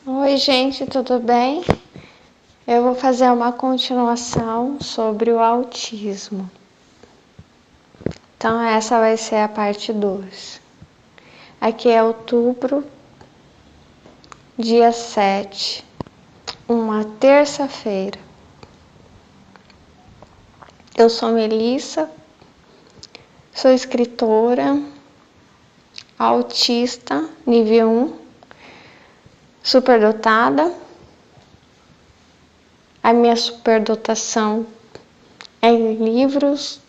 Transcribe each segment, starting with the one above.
Oi, gente, tudo bem? Eu vou fazer uma continuação sobre o autismo. Então, essa vai ser a parte 2. Aqui é outubro, dia 7, uma terça-feira. Eu sou Melissa, sou escritora, autista, nível 1, superdotada. A minha superdotação é em livros.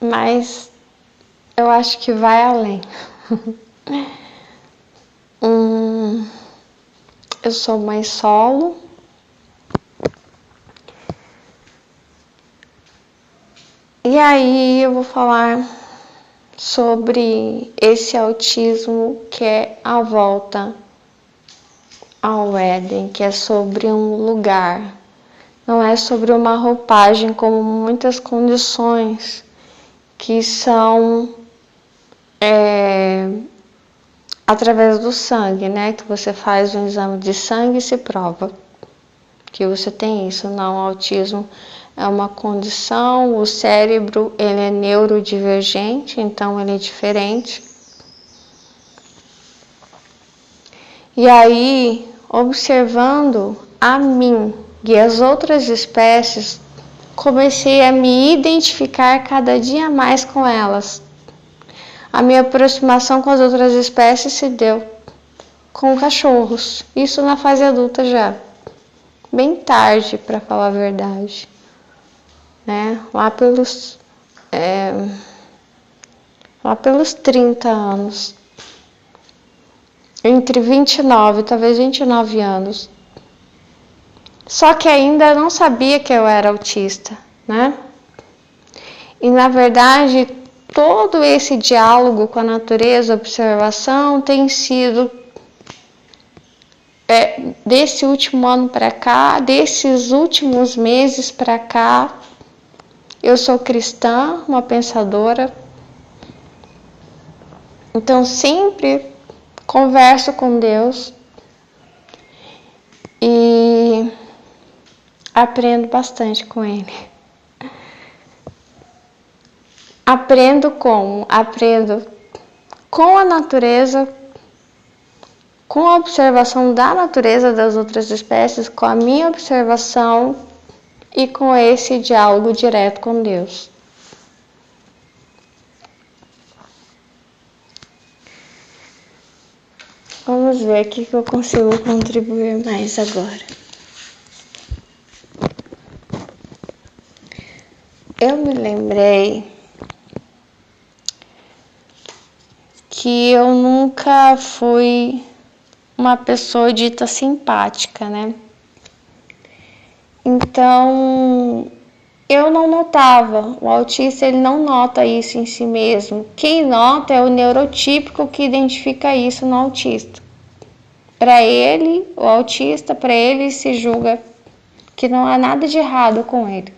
Mas eu acho que vai além. Eu sou mãe solo. E aí eu vou falar sobre esse autismo que é a volta ao Éden, que é sobre um lugar. Não é sobre uma roupagem como muitas condições que são através do sangue, né? Que você faz um exame de sangue e se prova que você tem isso. Não, o autismo é uma condição, o cérebro ele é neurodivergente, então ele é diferente. E aí, observando a mim e as outras espécies, comecei a me identificar cada dia mais com elas. A minha aproximação com as outras espécies se deu com cachorros, isso na fase adulta já, bem tarde, para falar a verdade, né? Lá pelos 30 anos, entre 29, talvez 29 anos. Só que ainda não sabia que eu era autista, né? E na verdade, todo esse diálogo com a natureza, observação, tem sido desse último ano para cá, desses últimos meses para cá. Eu sou cristã, uma pensadora, então sempre converso com Deus e aprendo bastante com Ele. Aprendo como? Aprendo com a natureza, com a observação da natureza das outras espécies, com a minha observação e com esse diálogo direto com Deus. Vamos ver o que eu consigo contribuir mais agora. Eu me lembrei que eu nunca fui uma pessoa dita simpática, né? Então, eu não notava. O autista, ele não nota isso em si mesmo. Quem nota é o neurotípico que identifica isso no autista. Para ele, o autista, para ele se julga que não há nada de errado com ele.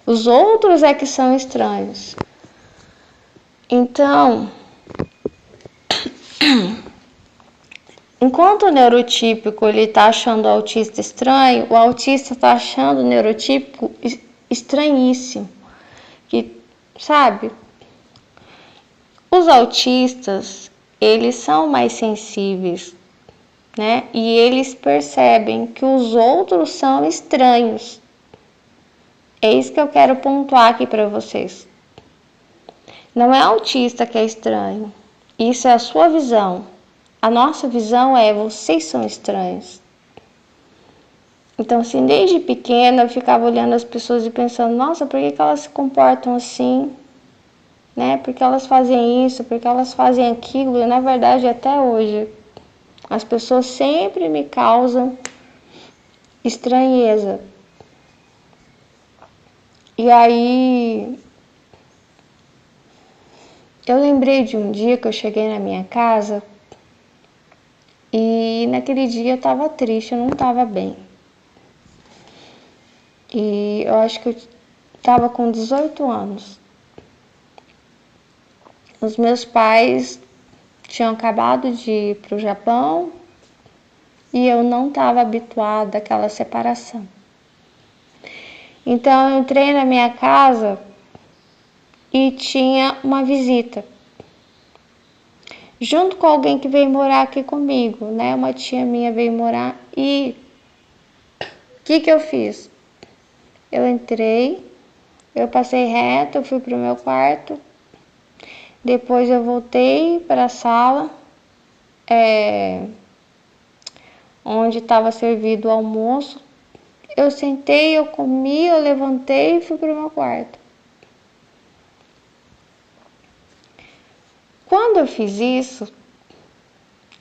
Os outros é que são estranhos. Então, enquanto o neurotípico ele está achando o autista estranho, o autista está achando o neurotípico estranhíssimo. Que, sabe? Os autistas, eles são mais sensíveis, né? E eles percebem que os outros são estranhos. É isso que eu quero pontuar aqui para vocês. Não é autista que é estranho. Isso é a sua visão. A nossa visão é: vocês são estranhos. Então, assim, desde pequena eu ficava olhando as pessoas e pensando: nossa, por que elas se comportam assim? Né? Por que elas fazem isso? Por que elas fazem aquilo? E na verdade, até hoje, as pessoas sempre me causam estranheza. E aí, eu lembrei de um dia que eu cheguei na minha casa e naquele dia eu estava triste, eu não estava bem. E eu acho que estava com 18 anos. Os meus pais tinham acabado de ir para o Japão e eu não estava habituada àquela separação. Então eu entrei na minha casa e tinha uma visita, junto com alguém que veio morar aqui comigo, né? Uma tia minha veio morar e o que eu fiz? Eu entrei, eu passei reto, eu fui pro meu quarto, depois eu voltei para a sala, onde estava servido o almoço. Eu sentei, eu comi, eu levantei e fui pro meu quarto. Quando eu fiz isso,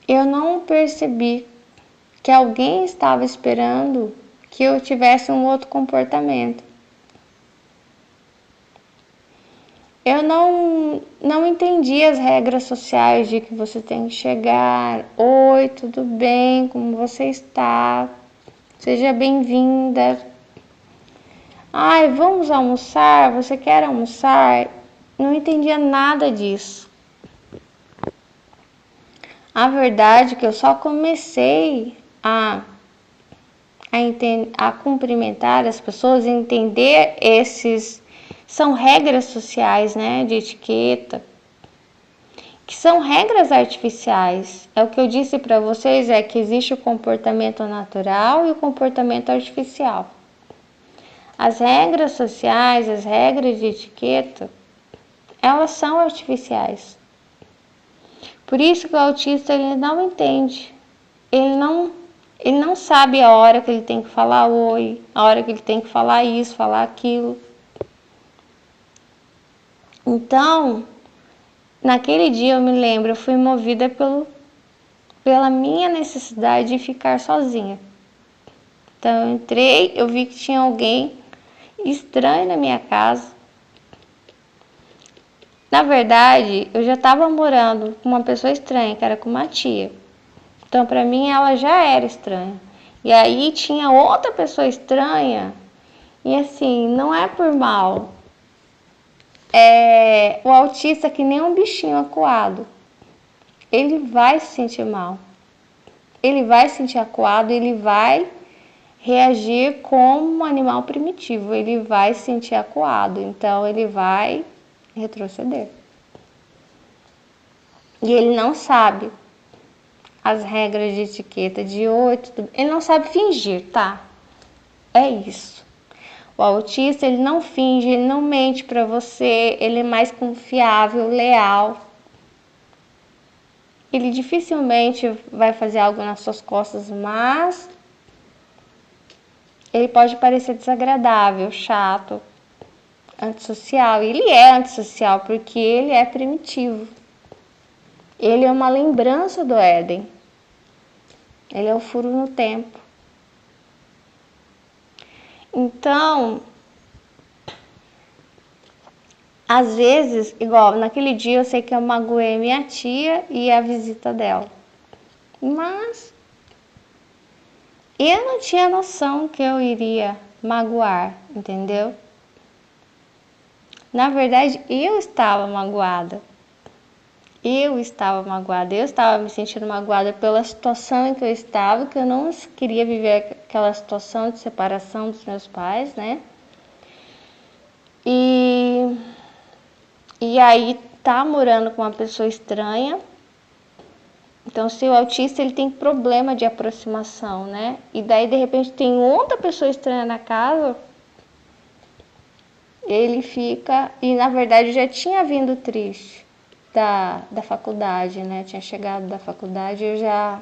eu não percebi que alguém estava esperando que eu tivesse um outro comportamento. Eu não entendi as regras sociais de que você tem que chegar, oi, tudo bem, como você está? Seja bem-vinda. Ai, vamos almoçar? Você quer almoçar? Não entendia nada disso. A verdade é que eu só comecei a cumprimentar as pessoas e entender são regras sociais, né, de etiqueta, que são regras artificiais. É o que eu disse para vocês, é que existe o comportamento natural e o comportamento artificial. As regras sociais, as regras de etiqueta, elas são artificiais. Por isso que o autista ele não entende, ele não sabe a hora que ele tem que falar oi, a hora que ele tem que falar isso, falar aquilo. Então, naquele dia eu me lembro, eu fui movida pela minha necessidade de ficar sozinha. Então eu entrei, eu vi que tinha alguém estranho na minha casa. Na verdade, eu já estava morando com uma pessoa estranha, que era com uma tia. Então, para mim, ela já era estranha. E aí tinha outra pessoa estranha, e assim, não é por mal. O autista é que nem um bichinho acuado. Ele vai se sentir mal. Ele vai se sentir acuado, ele vai reagir como um animal primitivo. Ele vai se sentir acuado, então ele vai retroceder. E ele não sabe as regras de etiqueta de oi, ele não sabe fingir, tá? É isso. O autista, ele não finge, ele não mente para você, ele é mais confiável, leal. Ele dificilmente vai fazer algo nas suas costas, mas ele pode parecer desagradável, chato, antissocial. Ele é antissocial porque ele é primitivo. Ele é uma lembrança do Éden. Ele é o furo no tempo. Então, às vezes, igual naquele dia eu sei que eu magoei minha tia e a visita dela. Mas eu não tinha noção que eu iria magoar, entendeu? Na verdade, eu estava magoada. Eu estava me sentindo magoada pela situação em que eu estava, que eu não queria viver aquela situação de separação dos meus pais, né? E aí tá morando com uma pessoa estranha. Então, se o autista ele tem problema de aproximação, né? E daí de repente tem outra pessoa estranha na casa, ele fica, e na verdade já tinha vindo triste da faculdade, né? Tinha chegado da faculdade, eu já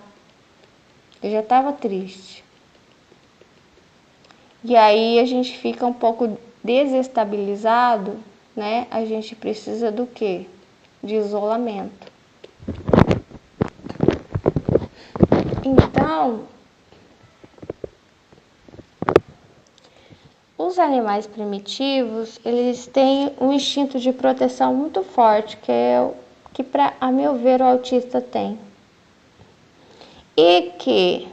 estava triste. E aí a gente fica um pouco desestabilizado, né? A gente precisa do quê? De isolamento. Então, os animais primitivos, eles têm um instinto de proteção muito forte, que é o que, a meu ver, o autista tem. E que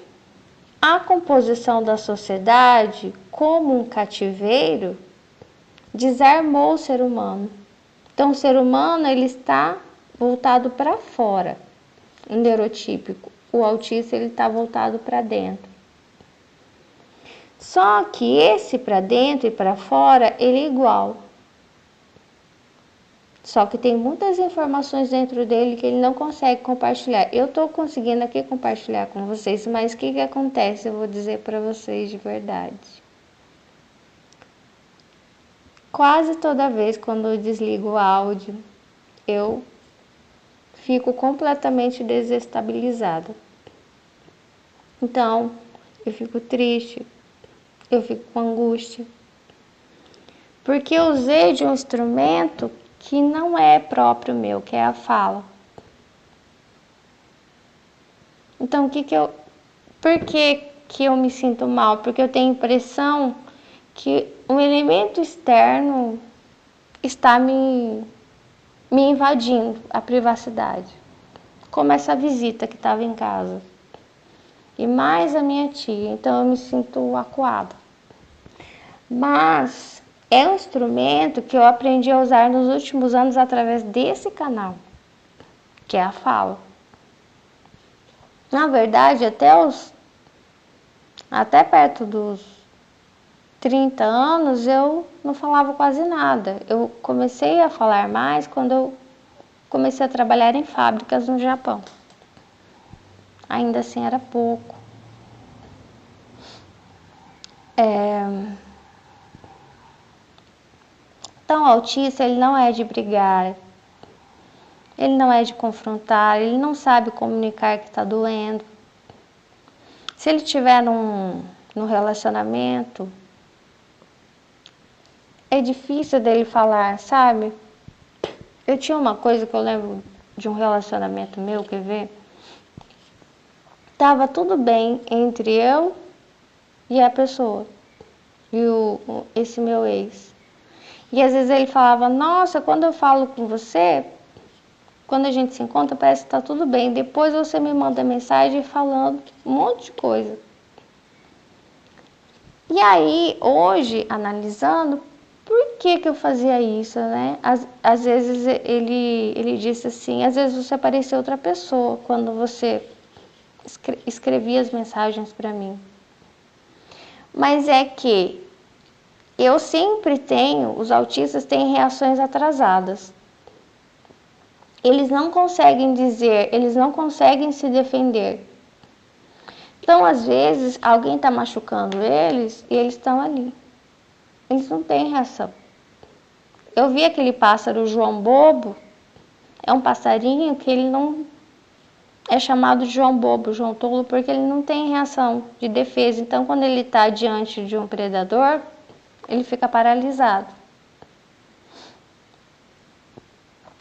a composição da sociedade, como um cativeiro, desarmou o ser humano. Então, o ser humano ele está voltado para fora, o neurotípico. O autista ele está voltado para dentro. Só que esse para dentro e para fora ele é igual. Só que tem muitas informações dentro dele que ele não consegue compartilhar. Eu estou conseguindo aqui compartilhar com vocês, mas o que acontece? Eu vou dizer para vocês de verdade. Quase toda vez quando eu desligo o áudio, eu fico completamente desestabilizada. Então, eu fico triste, eu fico com angústia. Porque eu usei de um instrumento que não é próprio meu, que é a fala. Então, por que eu me sinto mal? Porque eu tenho a impressão que um elemento externo está me invadindo a privacidade. Como essa visita que estava em casa. E mais a minha tia, então eu me sinto acuada. Mas é um instrumento que eu aprendi a usar nos últimos anos através desse canal, que é a fala. Na verdade, até perto dos 30 anos, eu não falava quase nada. Eu comecei a falar mais quando eu comecei a trabalhar em fábricas no Japão. Ainda assim era pouco. Então, o autista, ele não é de brigar, ele não é de confrontar, ele não sabe comunicar que está doendo. Se ele estiver num relacionamento, é difícil dele falar, sabe? Eu tinha uma coisa que eu lembro de um relacionamento meu, quer ver? Tava tudo bem entre eu e a pessoa, e esse meu ex. E às vezes ele falava, nossa, quando eu falo com você, quando a gente se encontra, parece que tá tudo bem. Depois você me manda mensagem falando um monte de coisa. E aí, hoje, analisando, por que eu fazia isso, né? Às vezes ele disse assim, às vezes você parecia outra pessoa quando você escrevia as mensagens para mim. Mas é que eu sempre os autistas têm reações atrasadas. Eles não conseguem dizer, eles não conseguem se defender. Então, às vezes, alguém está machucando eles e eles estão ali. Eles não têm reação. Eu vi aquele pássaro João Bobo, é um passarinho que ele não é chamado de João Bobo, João Tolo, porque ele não tem reação de defesa. Então, quando ele está diante de um predador, ele fica paralisado.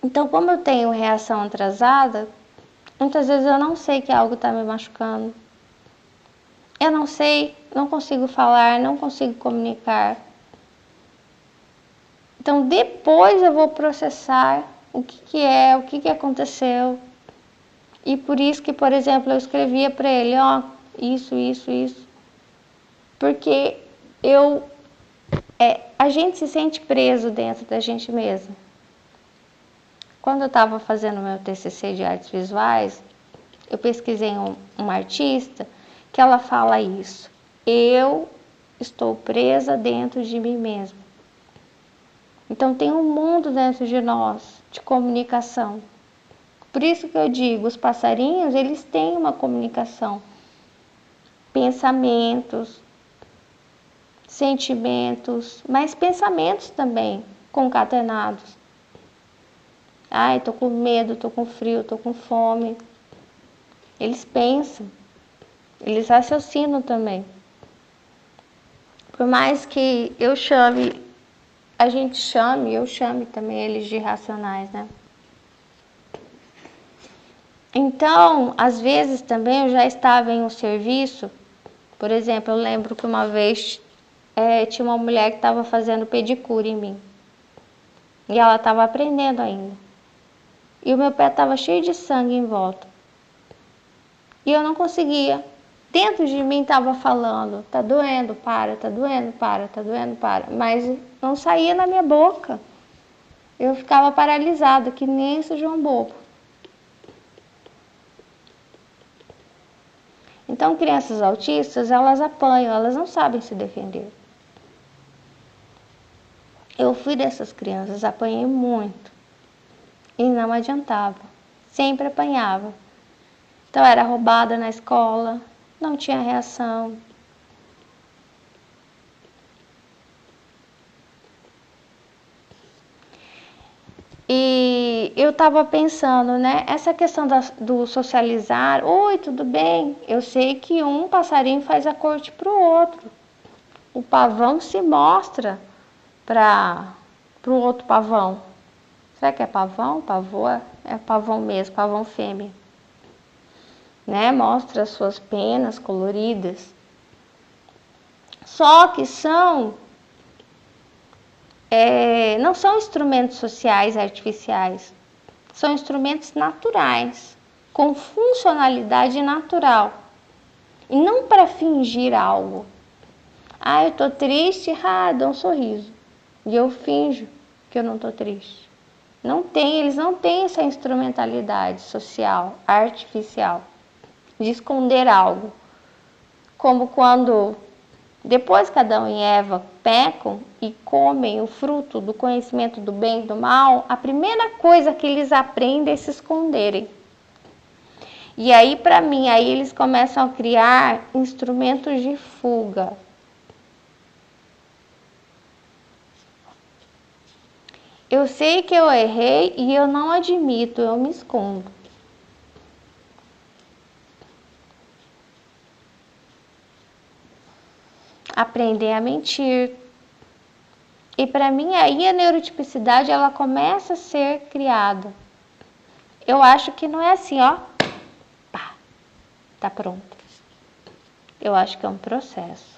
Então, como eu tenho reação atrasada, muitas vezes eu não sei que algo está me machucando. Eu não sei, não consigo falar, não consigo comunicar. Então, depois eu vou processar o que aconteceu. E por isso que, por exemplo, eu escrevia para ele, isso. Porque a gente se sente preso dentro da gente mesmo. Quando eu estava fazendo meu TCC de artes visuais, eu pesquisei uma artista que ela fala isso. Eu estou presa dentro de mim mesma. Então tem um mundo dentro de nós de comunicação. Por isso que eu digo, os passarinhos, eles têm uma comunicação. Pensamentos, sentimentos, mas pensamentos também concatenados. Ai, tô com medo, tô com frio, tô com fome. Eles pensam, eles raciocinam também. Por mais que eu chame também eles de irracionais, né? Então, às vezes também eu já estava em um serviço, por exemplo, eu lembro que uma vez tinha uma mulher que estava fazendo pedicure em mim. E ela estava aprendendo ainda. E o meu pé estava cheio de sangue em volta. E eu não conseguia dentro de mim estava falando, tá doendo, para, tá doendo, para, tá doendo, para, mas não saía na minha boca. Eu ficava paralisada, que nem esse João Bobo. Então, crianças autistas, elas apanham, elas não sabem se defender. Eu fui dessas crianças, apanhei muito e não adiantava, sempre apanhava. Então, era roubada na escola, não tinha reação. E eu estava pensando, né, essa questão do socializar, oi, tudo bem? Eu sei que um passarinho faz a corte para o outro. O pavão se mostra para o outro pavão. Será que é pavão? Pavô é pavão mesmo, pavão fêmea. Né? Mostra as suas penas coloridas. Só que não são instrumentos sociais artificiais, são instrumentos naturais, com funcionalidade natural, e não para fingir algo. Ah, eu tô triste, dou um sorriso, e eu finjo que eu não tô triste. Eles não têm essa instrumentalidade social, artificial, de esconder algo, como quando depois que Adão e Eva pecam e comem o fruto do conhecimento do bem e do mal, a primeira coisa que eles aprendem é se esconderem. E aí, para mim, aí eles começam a criar instrumentos de fuga. Eu sei que eu errei e eu não admito, eu me escondo. Aprender a mentir. E para mim aí a neurotipicidade ela começa a ser criada. Eu acho que não é assim, ó, pá, tá pronto. Eu acho que é um processo.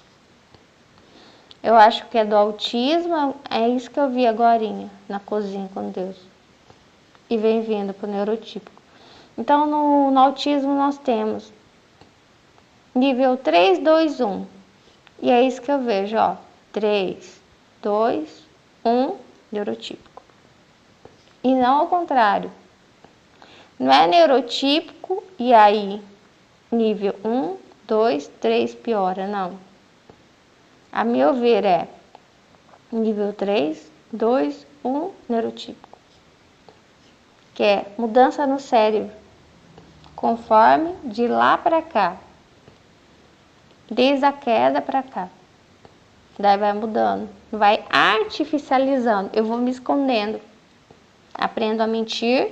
Eu acho que é do autismo, é isso que eu vi agorinha na cozinha com Deus. E vem vindo pro neurotípico. Então no autismo nós temos nível 3, 2, 1. E é isso que eu vejo, ó. 3, 2, 1, neurotípico. E não ao contrário. Não é neurotípico e aí nível 1, 2, 3 piora, não. A meu ver é nível 3, 2, 1, neurotípico. Que é mudança no cérebro, conforme de lá para cá. Desde a queda para cá. Daí vai mudando, vai artificializando. Eu vou me escondendo. Aprendo a mentir,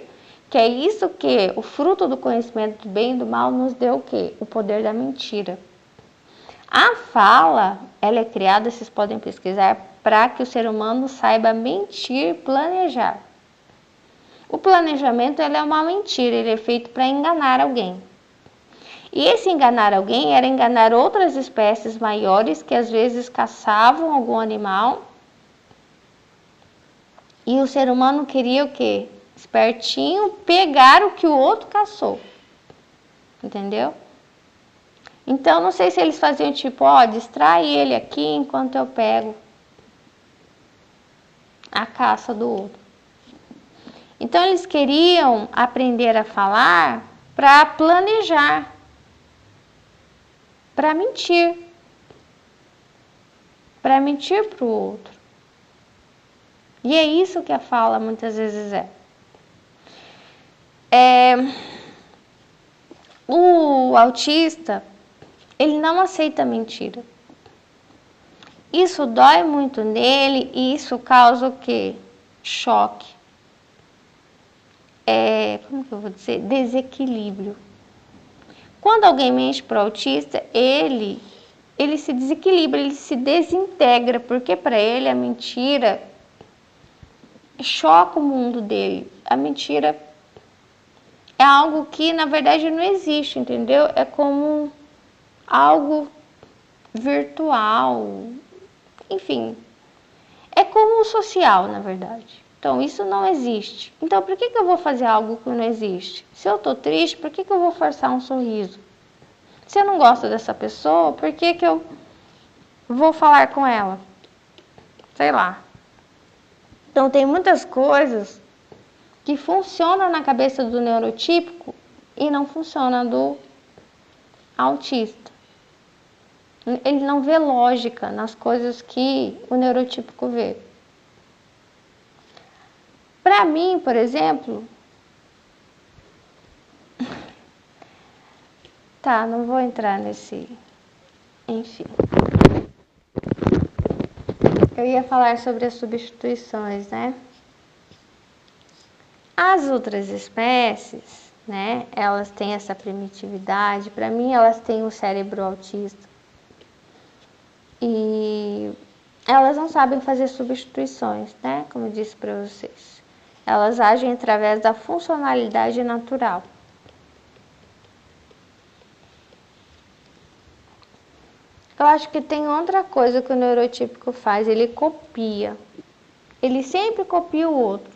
que é isso que o fruto do conhecimento do bem e do mal nos deu o quê? O poder da mentira. A fala, ela é criada, vocês podem pesquisar, para que o ser humano saiba mentir, planejar. O planejamento ele é uma mentira, ele é feito para enganar alguém. E esse enganar alguém era enganar outras espécies maiores que às vezes caçavam algum animal. E o ser humano queria o quê? Espertinho, pegar o que o outro caçou. Entendeu? Então, não sei se eles faziam tipo, ó, distrai ele aqui enquanto eu pego a caça do outro. Então, eles queriam aprender a falar para planejar, para mentir para o outro. E é isso que a fala muitas vezes é. O autista, ele não aceita mentira. Isso dói muito nele e isso causa o quê? Choque. Como que eu vou dizer? Desequilíbrio. Quando alguém mente para o autista, ele se desequilibra, ele se desintegra, porque para ele a mentira choca o mundo dele. A mentira é algo que na verdade não existe, entendeu? É como algo virtual, enfim, é como o social, na verdade. Então, isso não existe. Então, por que eu vou fazer algo que não existe? Se eu tô triste, por que eu vou forçar um sorriso? Se eu não gosto dessa pessoa, por que que eu vou falar com ela? Sei lá. Então tem muitas coisas que funcionam na cabeça do neurotípico e não funciona do autista. Ele não vê lógica nas coisas que o neurotípico vê. Para mim, por exemplo, tá, não vou entrar nesse, enfim. Eu ia falar sobre as substituições, né? As outras espécies, né, elas têm essa primitividade, para mim elas têm um cérebro autista. E elas não sabem fazer substituições, né, como eu disse para vocês. Elas agem através da funcionalidade natural. Eu acho que tem outra coisa que o neurotípico faz, ele copia. Ele sempre copia o outro.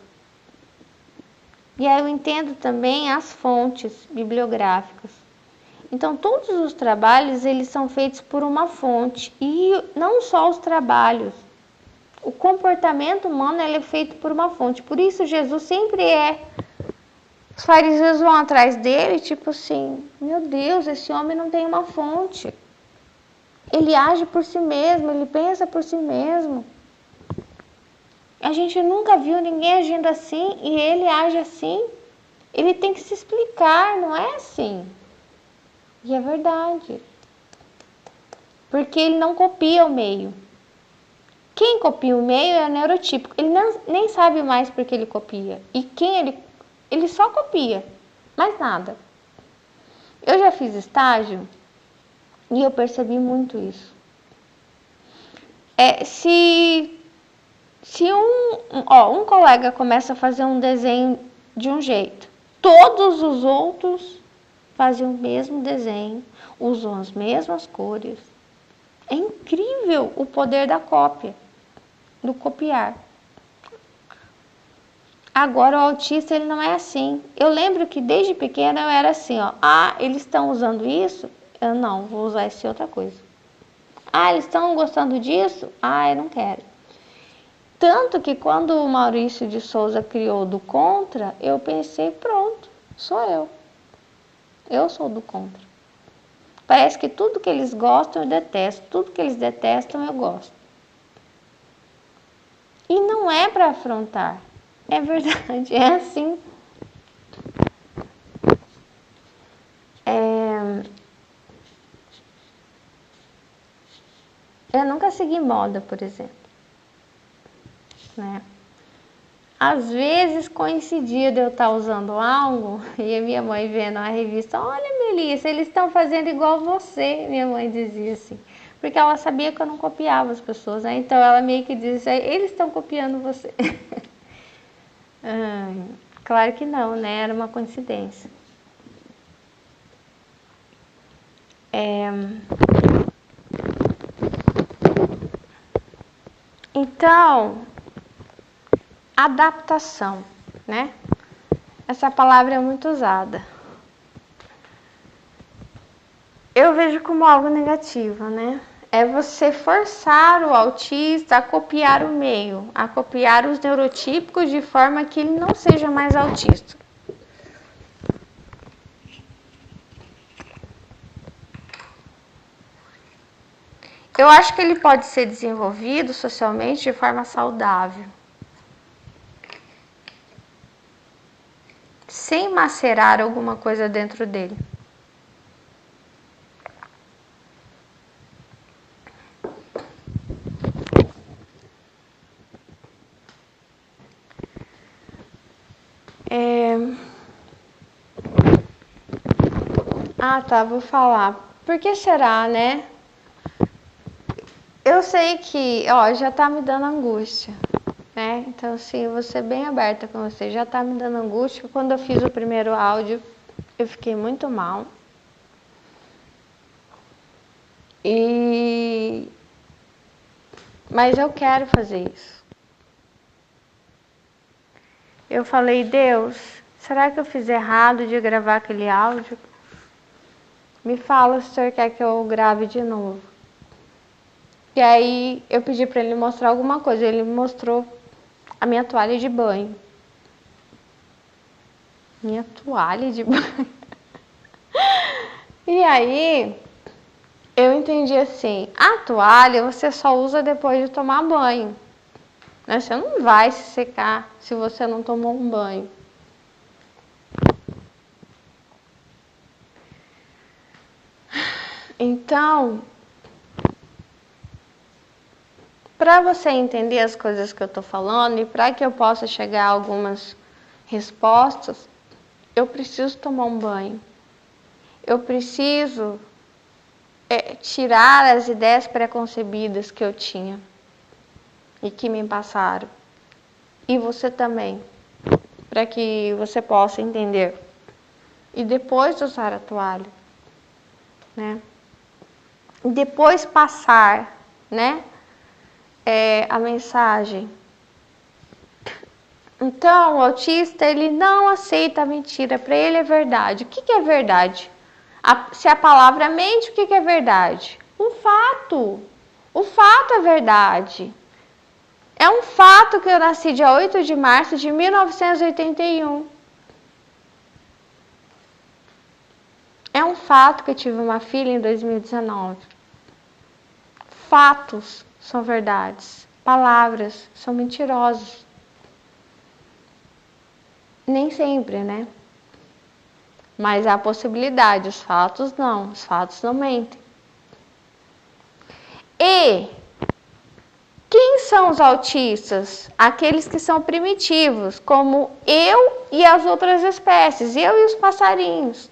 E aí eu entendo também as fontes bibliográficas. Então, todos os trabalhos, eles são feitos por uma fonte. E não só os trabalhos. O comportamento humano, ele é feito por uma fonte. Por isso, Jesus sempre é... Os fariseus vão atrás dele, tipo assim, meu Deus, esse homem não tem uma fonte. Ele age por si mesmo, ele pensa por si mesmo. A gente nunca viu ninguém agindo assim e ele age assim. Ele tem que se explicar, não é assim. E é verdade. Porque ele não copia o meio. Quem copia o meio é o neurotípico. Ele nem sabe mais porque ele copia. E quem ele só copia. Mais nada. Eu já fiz estágio e eu percebi muito isso. Se um colega começa a fazer um desenho de um jeito, todos os outros fazem o mesmo desenho, usam as mesmas cores. É incrível o poder da cópia, do copiar. Agora o autista ele não é assim. Eu lembro que desde pequena eu era assim, ó. Ah, eles estão usando isso? Eu não, vou usar essa outra coisa. Ah, eles estão gostando disso? Ah, eu não quero. Tanto que quando o Maurício de Souza criou do contra, eu pensei, pronto, sou eu. Eu sou do contra. Parece que tudo que eles gostam eu detesto, tudo que eles detestam eu gosto. E não é para afrontar, é verdade, é assim. Eu nunca segui moda, por exemplo. Né? Às vezes coincidia de eu estar usando algo e a minha mãe vendo a revista, olha Melissa, eles estão fazendo igual você, minha mãe dizia assim, porque ela sabia que eu não copiava as pessoas, né? Então ela meio que dizia, eles estão copiando você. Claro que não, né? Era uma coincidência. Então, adaptação, né? Essa palavra é muito usada. Eu vejo como algo negativo, né? É você forçar o autista a copiar o meio, a copiar os neurotípicos de forma que ele não seja mais autista. Eu acho que ele pode ser desenvolvido socialmente de forma saudável, sem macerar alguma coisa dentro dele. Ah, tá, vou falar. Por que será, né? Eu sei que, ó, já tá me dando angústia, né? Então, assim, eu vou ser bem aberta com você. Já tá me dando angústia. Quando eu fiz o primeiro áudio, eu fiquei muito mal. Mas eu quero fazer isso. Eu falei, Deus, será que eu fiz errado de gravar aquele áudio? me fala se o senhor quer que eu grave de novo. E aí eu pedi para ele mostrar alguma coisa, ele me mostrou a minha toalha de banho. Minha toalha de banho. E aí eu entendi assim, a toalha você só usa depois de tomar banho. Né? Você não vai se secar se você não tomou um banho. Então, para você entender as coisas que eu estou falando e para que eu possa chegar a algumas respostas, eu preciso tomar um banho. Eu preciso tirar as ideias preconcebidas que eu tinha e que me passaram. E você também, para que você possa entender. E depois usar a toalha, né? Depois passar, né? A mensagem. Então, o autista, ele não aceita a mentira, para ele é verdade. O que é verdade? Se a palavra mente, o que é verdade? Um fato. O fato é verdade. É um fato que eu nasci dia 8 de março de 1981. É um fato que eu tive uma filha em 2019. Fatos são verdades. Palavras são mentirosas. Nem sempre, né? Mas há possibilidade, os fatos não mentem. E quem são os autistas? Aqueles que são primitivos, como eu e as outras espécies, eu e os passarinhos.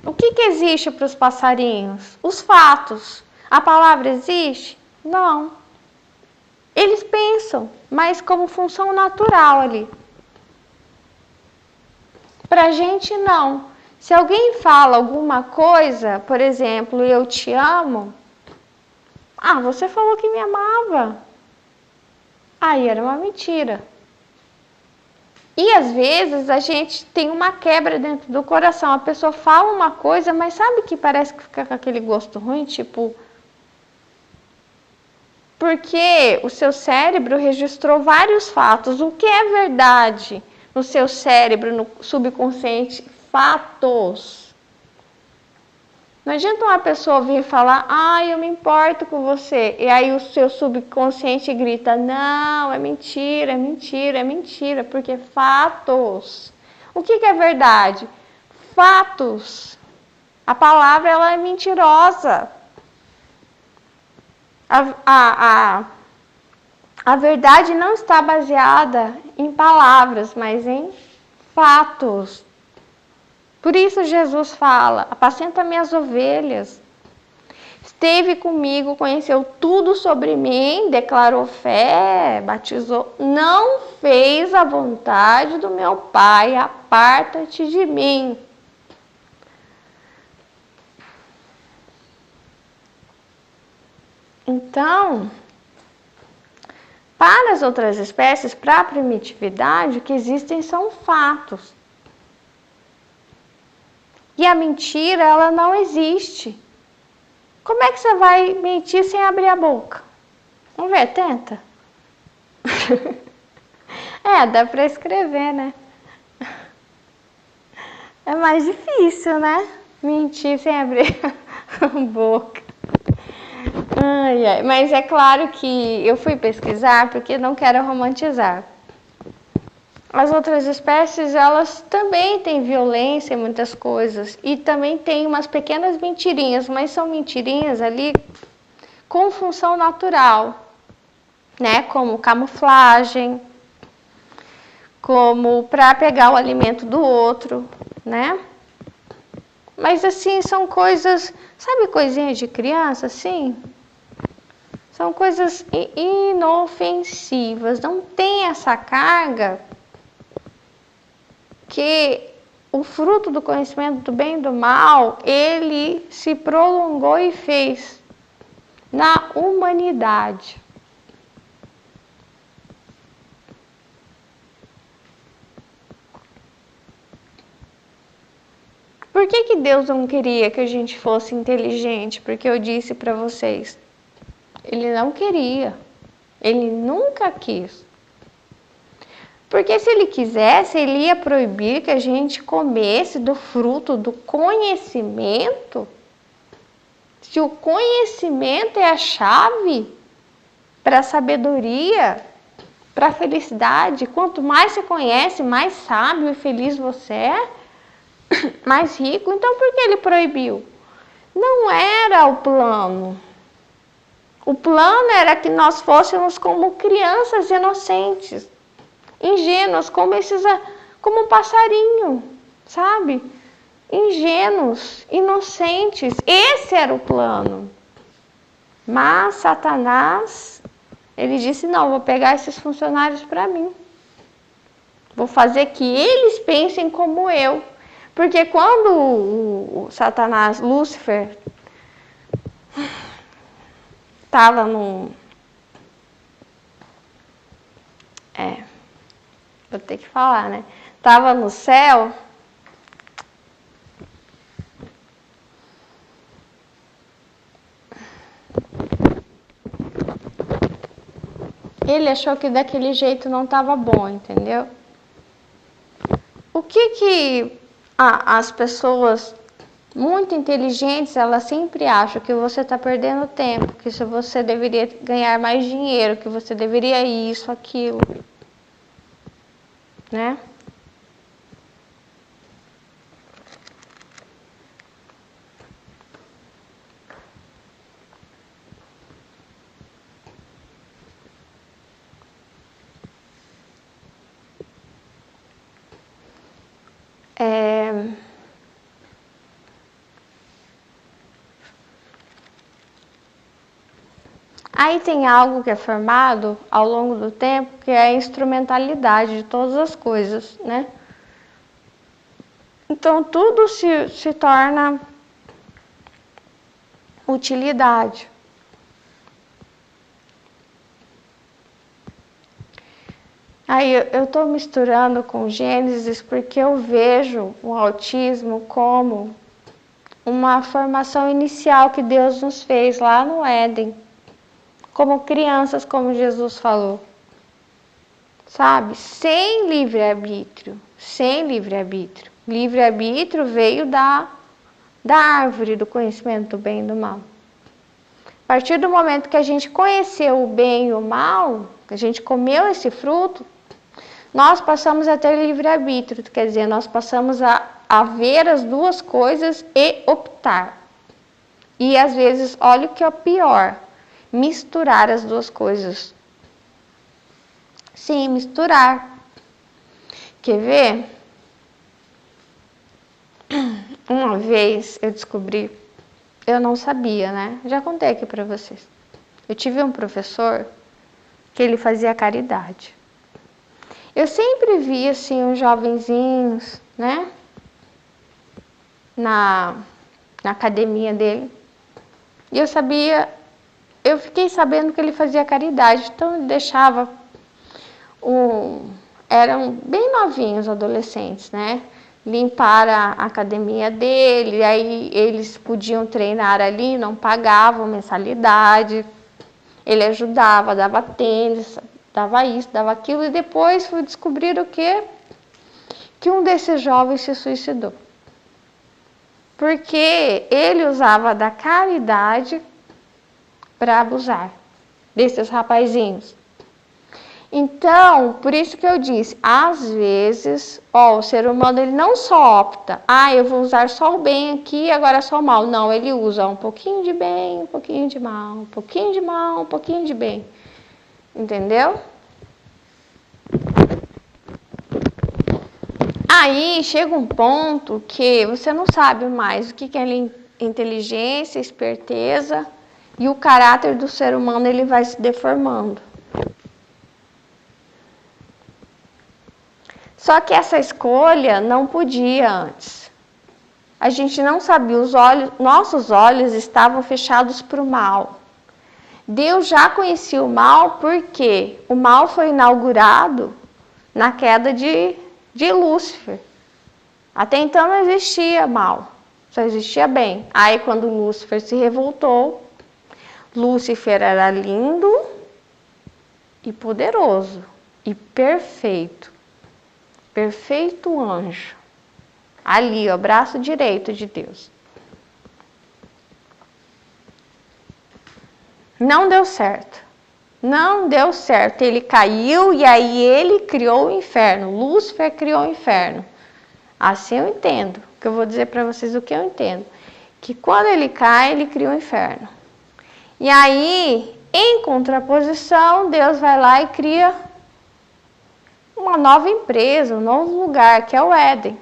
O que existe para os passarinhos? Os fatos. A palavra existe? Não. Eles pensam, mas como função natural ali. Para a gente, não. Se alguém fala alguma coisa, por exemplo, eu te amo. Ah, você falou que me amava. Aí era uma mentira. E às vezes a gente tem uma quebra dentro do coração. A pessoa fala uma coisa, mas sabe que parece que fica com aquele gosto ruim, tipo... Porque o seu cérebro registrou vários fatos. O que é verdade no seu cérebro, no subconsciente? Fatos. Não adianta uma pessoa vir falar, eu me importo com você. E aí o seu subconsciente grita, não, é mentira, é mentira, é mentira. Porque fatos. O que é verdade? Fatos. A palavra ela é mentirosa. A verdade não está baseada em palavras, mas em fatos. Por isso Jesus fala, apacenta minhas ovelhas. Esteve comigo, conheceu tudo sobre mim, declarou fé, batizou, não fez a vontade do meu Pai, aparta-te de mim. Então, para as outras espécies, para a primitividade, o que existem são fatos. E a mentira, ela não existe. Como é que você vai mentir sem abrir a boca? Vamos ver, tenta. Dá para escrever, né? É mais difícil, né? Mentir sem abrir a boca. Mas é claro que eu fui pesquisar porque não quero romantizar. As outras espécies, elas também têm violência em muitas coisas e também tem umas pequenas mentirinhas, mas são mentirinhas ali com função natural, né? Como camuflagem, como para pegar o alimento do outro, né? Mas assim, são coisas, sabe coisinhas de criança assim? São coisas inofensivas, não tem essa carga que o fruto do conhecimento do bem e do mal, ele se prolongou e fez na humanidade. que Deus não queria que a gente fosse inteligente? Porque eu disse para vocês, Ele não queria, Ele nunca quis. Porque se Ele quisesse, Ele ia proibir que a gente comesse do fruto do conhecimento. Se o conhecimento é a chave para a sabedoria, para a felicidade, quanto mais você conhece, mais sábio e feliz você é, mais rico. Então por que Ele proibiu? Não era o plano. O plano era que nós fôssemos como crianças inocentes, ingênuos, como um passarinho, sabe? Ingênuos, inocentes. Esse era o plano. Mas Satanás, ele disse, não, vou pegar esses funcionários para mim. Vou fazer que eles pensem como eu. Porque quando o Satanás, Lúcifer, estava vou ter que falar, né? Estava no céu. Ele achou que daquele jeito não estava bom, entendeu? O que as pessoas muito inteligentes, elas sempre acham que você está perdendo tempo, que você deveria ganhar mais dinheiro, que você deveria isso, aquilo, né? Aí tem algo que é formado ao longo do tempo, que é a instrumentalidade de todas as coisas, né? Então tudo se torna utilidade. Aí eu estou misturando com Gênesis porque eu vejo o autismo como uma formação inicial que Deus nos fez lá no Éden. Como crianças, como Jesus falou. Sabe? Sem livre-arbítrio. Sem livre-arbítrio. Livre-arbítrio veio da árvore do conhecimento do bem e do mal. A partir do momento que a gente conheceu o bem e o mal, que a gente comeu esse fruto, nós passamos a ter livre-arbítrio. Quer dizer, nós passamos a ver as duas coisas e optar. E às vezes, olha o que é o pior. Misturar as duas coisas. Sim, misturar. Quer ver? Uma vez eu descobri, eu não sabia, né? Já contei aqui para vocês. Eu tive um professor que ele fazia caridade. Eu sempre vi assim uns jovenzinhos, né? Na academia dele. E eu fiquei sabendo que ele fazia caridade, então ele deixava eram bem novinhos adolescentes, né? Limpar a academia dele, aí eles podiam treinar ali, não pagavam mensalidade, ele ajudava, dava tênis, dava isso, dava aquilo, e depois fui descobrir o quê? Que um desses jovens se suicidou. Porque ele usava da caridade para abusar desses rapazinhos. Então, por isso que eu disse, às vezes, o ser humano ele não só opta, eu vou usar só o bem aqui, agora só o mal. Não, ele usa um pouquinho de bem, um pouquinho de mal, um pouquinho de mal, um pouquinho de bem. Entendeu? Aí chega um ponto que você não sabe mais o que é inteligência, esperteza, e o caráter do ser humano ele vai se deformando. Só que essa escolha não podia antes. A gente não sabia, nossos olhos estavam fechados para o mal. Deus já conhecia o mal porque o mal foi inaugurado na queda de Lúcifer. Até então não existia mal. só existia bem. Aí quando Lúcifer se revoltou, Lúcifer era lindo e poderoso e perfeito. Perfeito anjo. Ali, ó, braço direito de Deus. Não deu certo. Não deu certo. Ele caiu e aí ele criou o inferno. Lúcifer criou o inferno. Assim eu entendo. Que eu vou dizer para vocês o que eu entendo. Que quando ele cai, ele cria o inferno. E aí, em contraposição, Deus vai lá e cria uma nova empresa, um novo lugar, que é o Éden.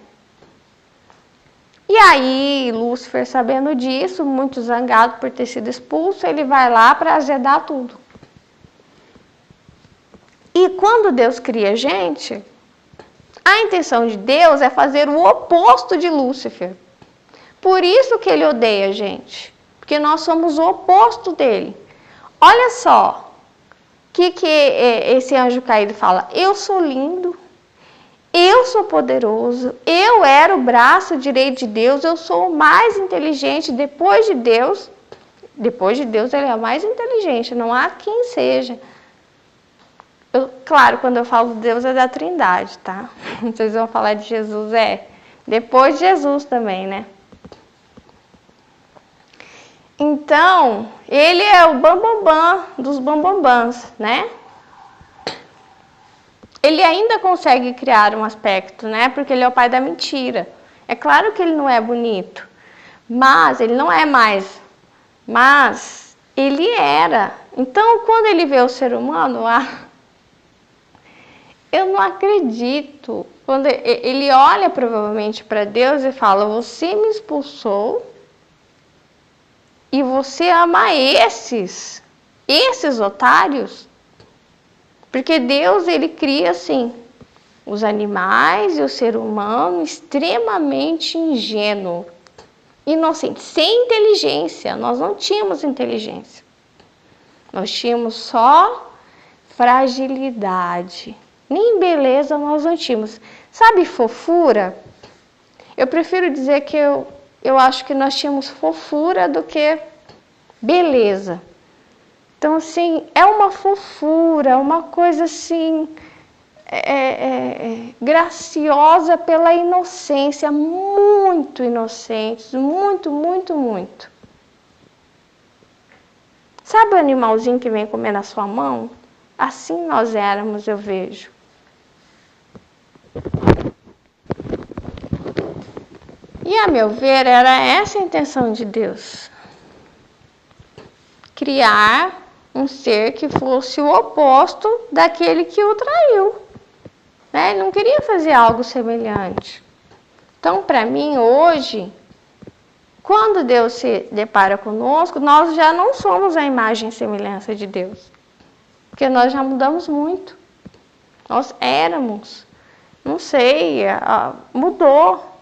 E aí, Lúcifer, sabendo disso, muito zangado por ter sido expulso, ele vai lá para azedar tudo. E quando Deus cria a gente, a intenção de Deus é fazer o oposto de Lúcifer. Por isso que ele odeia a gente, porque nós somos o oposto dele. Olha só, o que esse anjo caído fala? Eu sou lindo, eu sou poderoso, eu era o braço direito de Deus, eu sou o mais inteligente depois de Deus. Depois de Deus ele é o mais inteligente, não há quem seja. Claro, quando eu falo de Deus é da Trindade, tá? Vocês vão falar de Jesus, depois de Jesus também, né? Então, ele é o bambambam dos bambambãs, né? Ele ainda consegue criar um aspecto, né? Porque ele é o pai da mentira. É claro que ele não é bonito, mas ele não é mais. Mas ele era. Então, quando ele vê o ser humano, eu não acredito. Quando ele olha provavelmente para Deus e fala: você me expulsou e você ama esses otários? Porque Deus, ele cria assim, os animais e o ser humano extremamente ingênuo, inocente, sem inteligência. Nós não tínhamos inteligência. Nós tínhamos só fragilidade. Nem beleza nós não tínhamos. Sabe fofura? Eu prefiro dizer que eu acho que nós tínhamos fofura do que beleza. Então, assim, é uma fofura, uma coisa assim, graciosa pela inocência, muito inocentes, muito, muito, muito. Sabe o animalzinho que vem comer na sua mão? Assim nós éramos, eu vejo. E, a meu ver, era essa a intenção de Deus. Criar um ser que fosse o oposto daquele que o traiu. Né? Ele não queria fazer algo semelhante. Então, para mim, hoje, quando Deus se depara conosco, nós já não somos a imagem e semelhança de Deus. Porque nós já mudamos muito. Nós éramos. Não sei, mudou.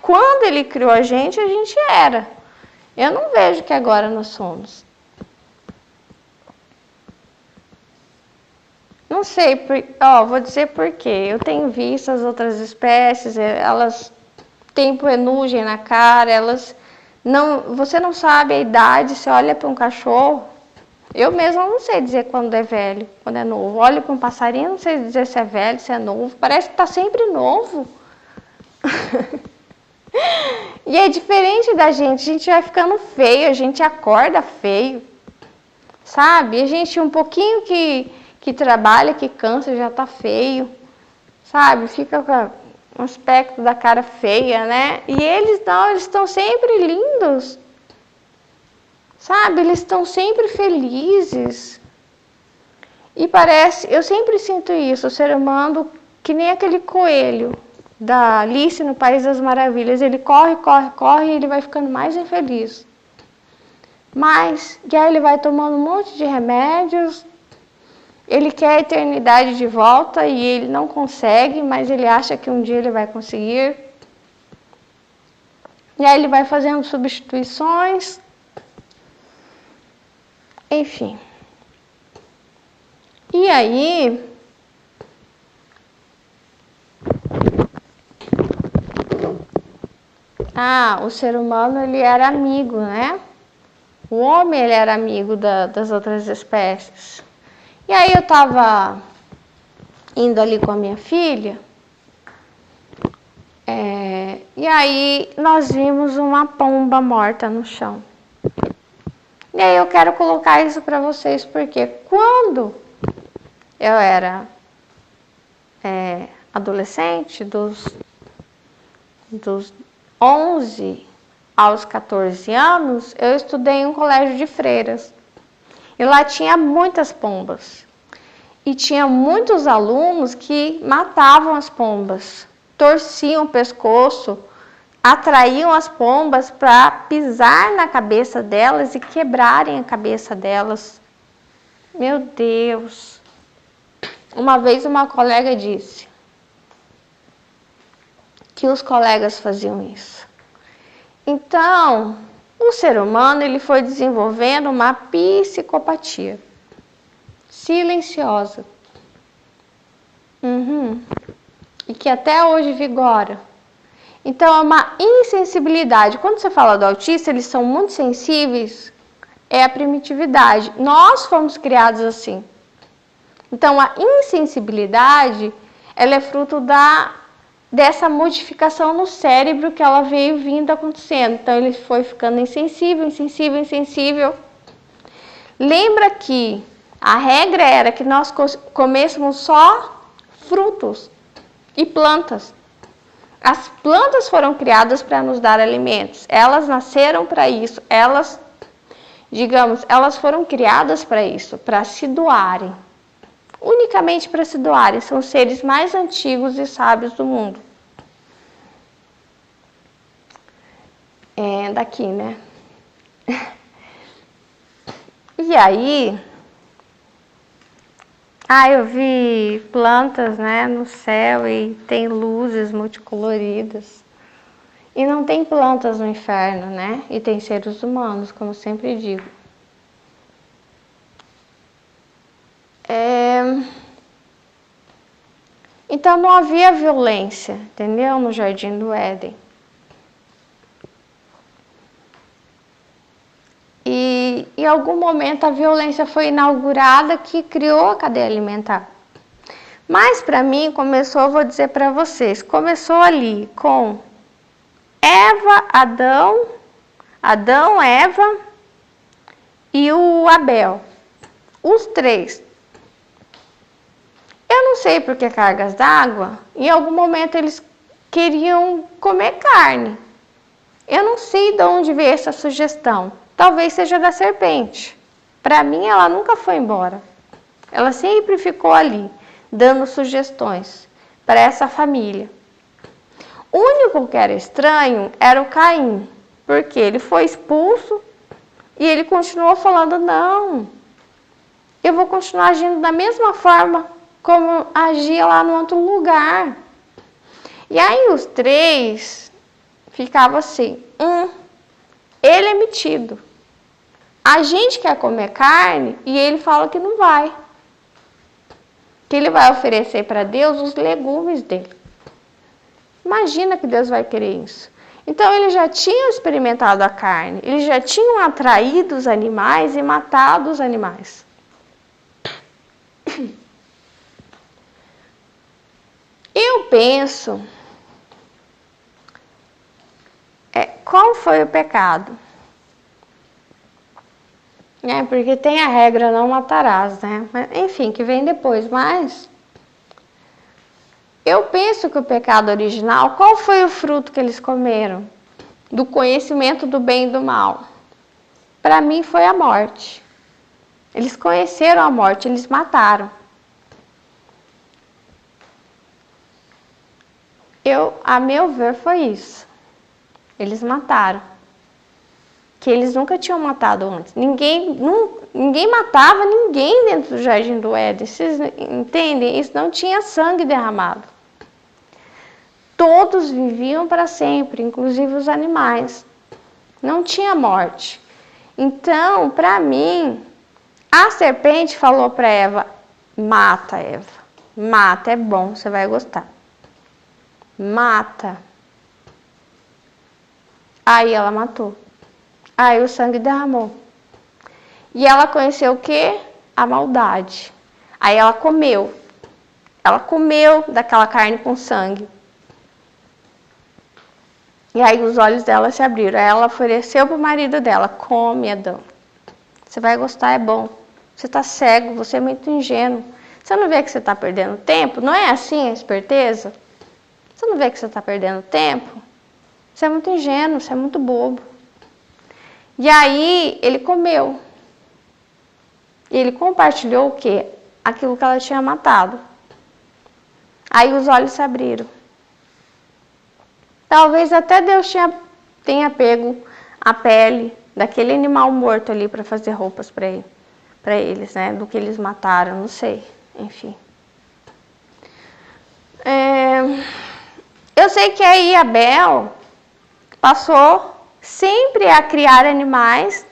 Quando ele criou a gente era. Eu não vejo que agora nós somos. Não sei, vou dizer por quê. Eu tenho visto as outras espécies, elas têm penugem na cara, você não sabe a idade, você olha para um cachorro, eu mesma não sei dizer quando é velho, quando é novo. Olho para um passarinho, não sei dizer se é velho, se é novo, parece que está sempre novo. E é diferente da gente, a gente vai ficando feio, a gente acorda feio, sabe? A gente um pouquinho que trabalha, que cansa, já tá feio, sabe? Fica com um aspecto da cara feia, né? E eles não, eles estão sempre lindos, sabe? Eles estão sempre felizes. E eu sempre sinto isso, o ser humano, que nem aquele coelho da Alice no País das Maravilhas, ele corre, corre, corre e ele vai ficando mais infeliz. E aí ele vai tomando um monte de remédios, ele quer a eternidade de volta e ele não consegue, mas ele acha que um dia ele vai conseguir. E aí ele vai fazendo substituições. Enfim. E aí, o ser humano ele era amigo, né? O homem ele era amigo das outras espécies. E aí eu estava indo ali com a minha filha, e aí nós vimos uma pomba morta no chão. E aí eu quero colocar isso para vocês, porque quando eu era adolescente, dos 11 aos 14 anos, eu estudei em um colégio de freiras. E lá tinha muitas pombas. E tinha muitos alunos que matavam as pombas, torciam o pescoço, atraíam as pombas para pisar na cabeça delas e quebrarem a cabeça delas. Meu Deus! Uma vez uma colega disse que os colegas faziam isso. Então, o ser humano ele foi desenvolvendo uma psicopatia silenciosa. E que até hoje vigora. Então, é uma insensibilidade. Quando você fala do autista, eles são muito sensíveis, é a primitividade. Nós fomos criados assim. Então, a insensibilidade, ela é fruto dessa modificação no cérebro que ela veio vindo acontecendo. Então, ele foi ficando insensível. Lembra que a regra era que nós comêssemos só frutos e plantas. As plantas foram criadas para nos dar alimentos. Elas nasceram para isso. Elas foram criadas para isso, para se doarem. Unicamente para se doarem. São os seres mais antigos e sábios do mundo. Daqui, né? E aí, eu vi plantas, né, no céu e tem luzes multicoloridas. E não tem plantas no inferno, né? E tem seres humanos, como eu sempre digo. Então não havia violência, entendeu? No Jardim do Éden. E em algum momento a violência foi inaugurada que criou a cadeia alimentar. Mas para mim começou, vou dizer para vocês, começou ali com Eva, Adão, Eva e o Abel. Os três. Eu não sei por que cargas d'água, em algum momento eles queriam comer carne. Eu não sei de onde veio essa sugestão. Talvez seja da serpente. Para mim, ela nunca foi embora. Ela sempre ficou ali, dando sugestões para essa família. O único que era estranho era o Caim, porque ele foi expulso e ele continuou falando, não, eu vou continuar agindo da mesma forma como agia lá no outro lugar. E aí os três ficavam assim, ele é metido. A gente quer comer carne e ele fala que não vai. Que ele vai oferecer para Deus os legumes dele. Imagina que Deus vai querer isso. Então eles já tinham experimentado a carne, eles já tinham atraído os animais e matado os animais. Eu penso, qual foi o pecado? Porque tem a regra não matarás, né? Mas, enfim, que vem depois, mas eu penso que o pecado original, qual foi o fruto que eles comeram? Do conhecimento do bem e do mal. Para mim foi a morte. Eles conheceram a morte, eles mataram. A meu ver, foi isso. Eles mataram. Que eles nunca tinham matado antes. Ninguém matava ninguém dentro do Jardim do Éden. Vocês entendem? Isso não tinha sangue derramado. Todos viviam para sempre, inclusive os animais. Não tinha morte. Então, para mim, a serpente falou para Eva, mata, Eva. Mata, é bom, você vai gostar. Mata. Aí ela matou. Aí o sangue derramou. E ela conheceu o quê? A maldade. Aí ela comeu. Ela comeu daquela carne com sangue. E aí os olhos dela se abriram. Aí ela ofereceu para o marido dela: come, Adão. Você vai gostar, é bom. Você está cego, você é muito ingênuo. Você não vê que você está perdendo tempo? Não é assim a esperteza? Você não vê que você está perdendo tempo? Você é muito ingênuo, você é muito bobo. E aí ele comeu. E ele compartilhou o quê? Aquilo que ela tinha matado. Aí os olhos se abriram. Talvez até Deus tenha pego a pele daquele animal morto ali para fazer roupas para eles, né? Do que eles mataram, não sei. Enfim. Eu sei que aí Abel passou sempre a criar animais,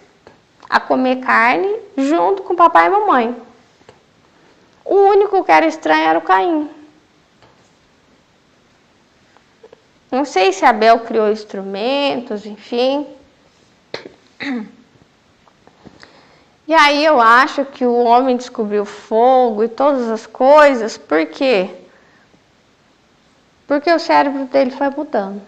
a comer carne, junto com papai e mamãe. O único que era estranho era o Caim. Não sei se Abel criou instrumentos, enfim. E aí eu acho que o homem descobriu fogo e todas as coisas, por quê? Porque o cérebro dele foi mudando.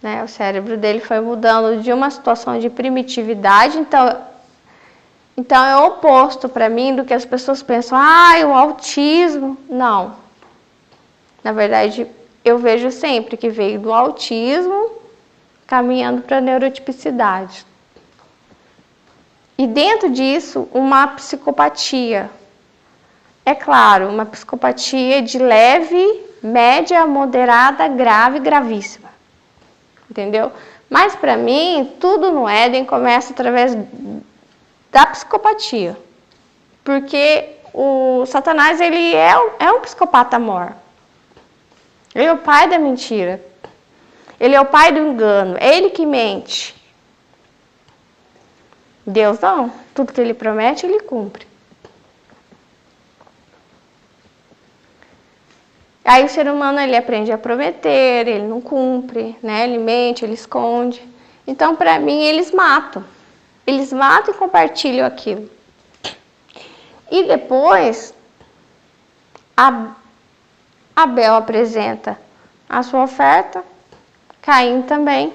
Né? O cérebro dele foi mudando de uma situação de primitividade, então é o oposto para mim do que as pessoas pensam, o autismo. Não. Na verdade, eu vejo sempre que veio do autismo caminhando para a neurotipicidade. E dentro disso, uma psicopatia. É claro, uma psicopatia de leve, média, moderada, grave, gravíssima. Entendeu? Mas para mim, tudo no Éden começa através da psicopatia. Porque o Satanás, ele é um psicopata mor. Ele é o pai da mentira. Ele é o pai do engano. É ele que mente. Deus não. Tudo que ele promete, ele cumpre. Aí o ser humano, ele aprende a prometer, ele não cumpre, né? Ele mente, ele esconde. Então, para mim, eles matam. Eles matam e compartilham aquilo. E depois, Abel apresenta a sua oferta, Caim também.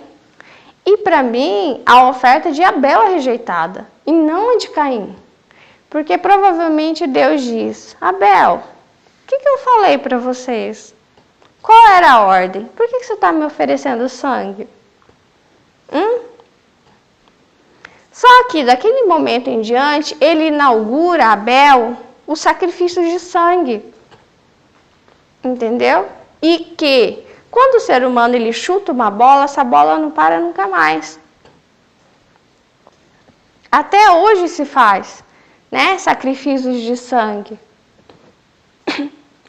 E para mim, a oferta de Abel é rejeitada, e não a de Caim. Porque provavelmente Deus diz: Abel, o que eu falei para vocês? Qual era a ordem? Por que você está me oferecendo sangue? Só que daquele momento em diante, ele inaugura Abel o sacrifício de sangue. Entendeu? E que quando o ser humano ele chuta uma bola, essa bola não para nunca mais. Até hoje se faz, né? Sacrifícios de sangue.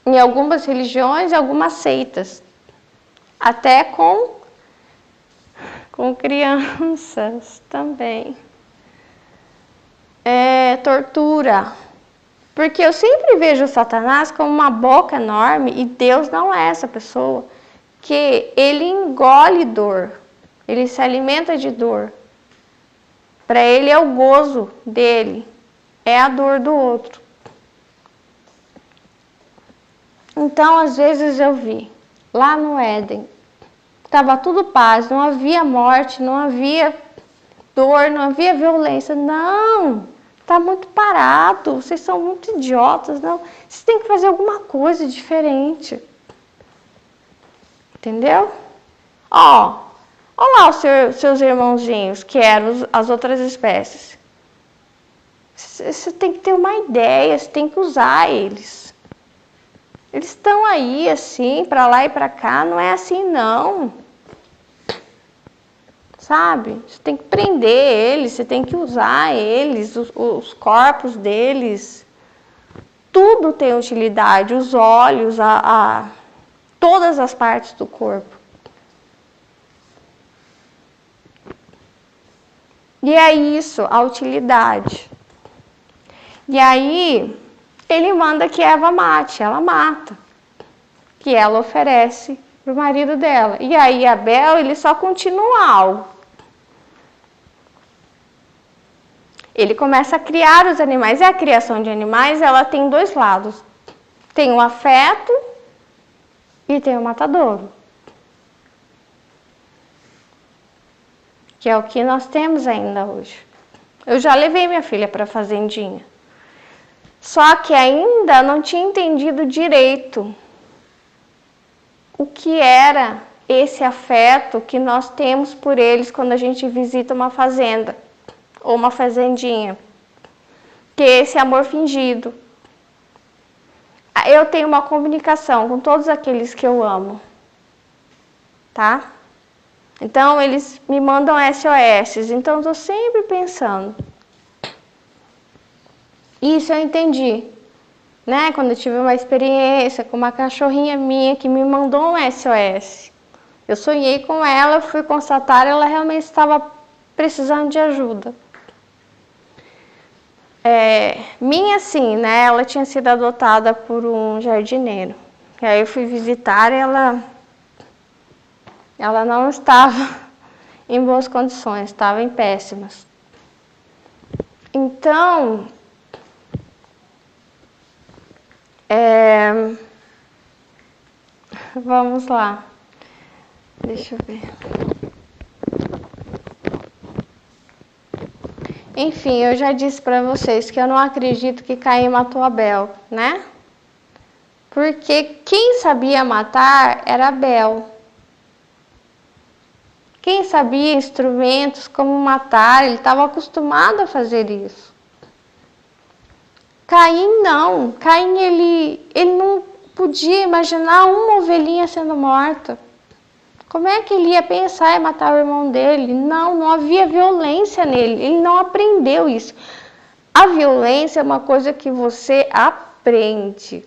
Em algumas religiões, algumas seitas. Até com crianças também. Tortura. Porque eu sempre vejo Satanás como uma boca enorme e Deus não é essa pessoa. Que ele engole dor. Ele se alimenta de dor. Para ele é o gozo dele. É a dor do outro. Então, às vezes eu vi, lá no Éden, estava tudo paz, não havia morte, não havia dor, não havia violência. Não, está muito parado, vocês são muito idiotas, não. Vocês têm que fazer alguma coisa diferente. Entendeu? Olha lá os seus irmãozinhos, que eram as outras espécies. Você tem que ter uma ideia, você tem que usar eles. Eles estão aí, assim, para lá e para cá, não é assim, não. Sabe? Você tem que prender eles, você tem que usar eles, os corpos deles. Tudo tem utilidade, os olhos, todas as partes do corpo. E é isso, a utilidade. E aí, ele manda que Eva mate, ela mata. Que ela oferece pro marido dela. E aí Abel, ele só continua algo. Ele começa a criar os animais. E a criação de animais, ela tem dois lados. Tem o afeto e tem o matadouro. Que é o que nós temos ainda hoje. Eu já levei minha filha para a fazendinha. Só que ainda não tinha entendido direito o que era esse afeto que nós temos por eles quando a gente visita uma fazenda ou uma fazendinha. Que é esse amor fingido. Eu tenho uma comunicação com todos aqueles que eu amo, tá? Então, eles me mandam SOS, então eu estou sempre pensando. Isso eu entendi, né? Quando eu tive uma experiência com uma cachorrinha minha que me mandou um SOS. Eu sonhei com ela, fui constatar, ela realmente estava precisando de ajuda. Minha sim, né? Ela tinha sido adotada por um jardineiro. E aí eu fui visitar e ela não estava em boas condições, estava em péssimas. Então, vamos lá. Deixa eu ver. Enfim, eu já disse para vocês que eu não acredito que Caim matou Abel, né? Porque quem sabia matar era Abel. Quem sabia instrumentos como matar, ele estava acostumado a fazer isso. Caim não. Caim, ele não podia imaginar uma ovelhinha sendo morta. Como é que ele ia pensar em matar o irmão dele? Não havia violência nele. Ele não aprendeu isso. A violência é uma coisa que você aprende.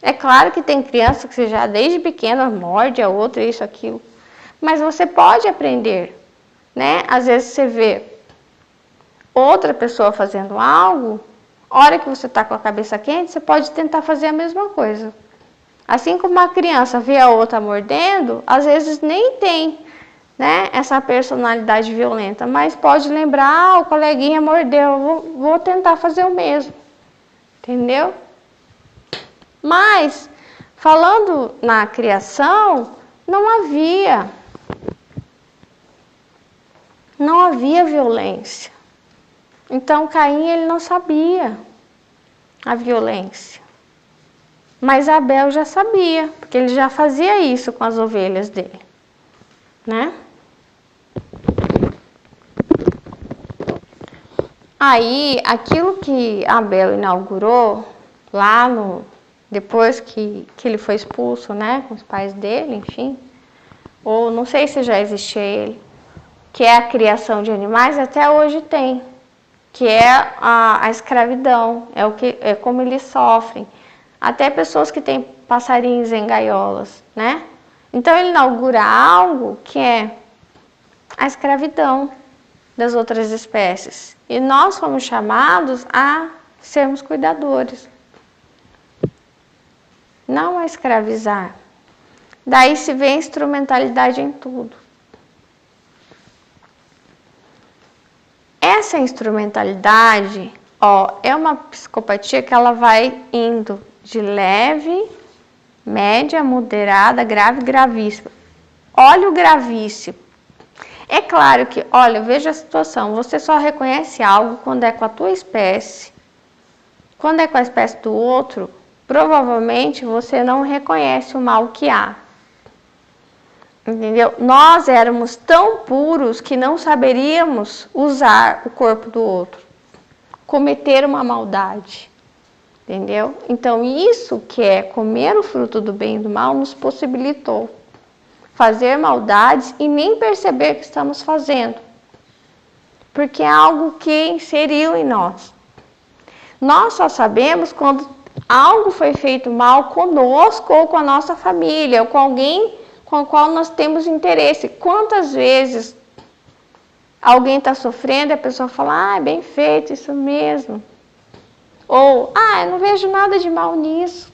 É claro que tem criança que você já desde pequena morde a outra, isso, aquilo. Mas você pode aprender, né? Às vezes você vê outra pessoa fazendo algo, a hora que você está com a cabeça quente, você pode tentar fazer a mesma coisa. Assim como uma criança vê a outra mordendo, às vezes nem tem, né, essa personalidade violenta, mas pode lembrar, o coleguinha mordeu, vou tentar fazer o mesmo, entendeu? Mas, falando na criação, não havia violência. Então, Caim, ele não sabia a violência. Mas Abel já sabia, porque ele já fazia isso com as ovelhas dele, né? Aí, aquilo que Abel inaugurou, lá depois que ele foi expulso, né, com os pais dele, enfim, ou não sei se já existia ele, que é a criação de animais, até hoje tem, que é a escravidão, é como eles sofrem. Até pessoas que têm passarinhos em gaiolas, né? Então ele inaugura algo que é a escravidão das outras espécies. E nós fomos chamados a sermos cuidadores, não a escravizar. Daí se vê instrumentalidade em tudo. Essa instrumentalidade, é uma psicopatia que ela vai indo de leve, média, moderada, grave, gravíssima. Olha o gravíssimo. É claro que, veja a situação, você só reconhece algo quando é com a tua espécie. Quando é com a espécie do outro, provavelmente você não reconhece o mal que há. Entendeu? Nós éramos tão puros que não saberíamos usar o corpo do outro, cometer uma maldade. Entendeu? Então, isso que é comer o fruto do bem e do mal nos possibilitou fazer maldades e nem perceber que estamos fazendo. Porque é algo que inseriu em nós. Nós só sabemos quando algo foi feito mal conosco ou com a nossa família, ou com alguém com o qual nós temos interesse. Quantas vezes alguém está sofrendo e a pessoa fala, bem feito, isso mesmo. Ou, eu não vejo nada de mal nisso.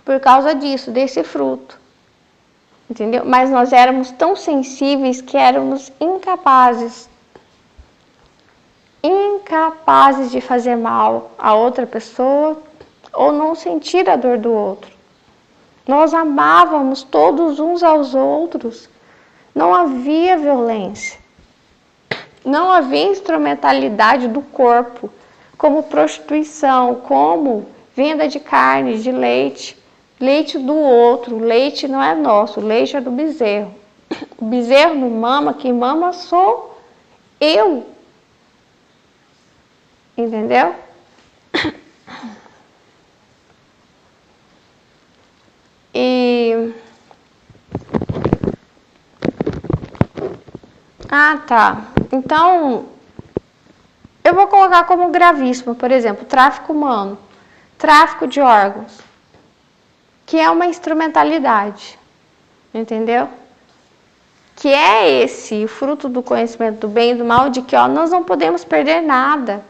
por causa disso, desse fruto. Entendeu? Mas nós éramos tão sensíveis que éramos incapazes de fazer mal a outra pessoa ou não sentir a dor do outro. Nós amávamos todos uns aos outros. Não havia violência. Não havia instrumentalidade do corpo, como prostituição, como venda de carne, de leite. Leite do outro, o leite não é nosso, o leite é do bezerro. O bezerro não mama, quem mama sou eu. Entendeu? Tá. Então, eu vou colocar como gravíssimo, por exemplo, tráfico humano, tráfico de órgãos, que é uma instrumentalidade, entendeu? Que é esse, o fruto do conhecimento do bem e do mal, de que nós não podemos perder nada.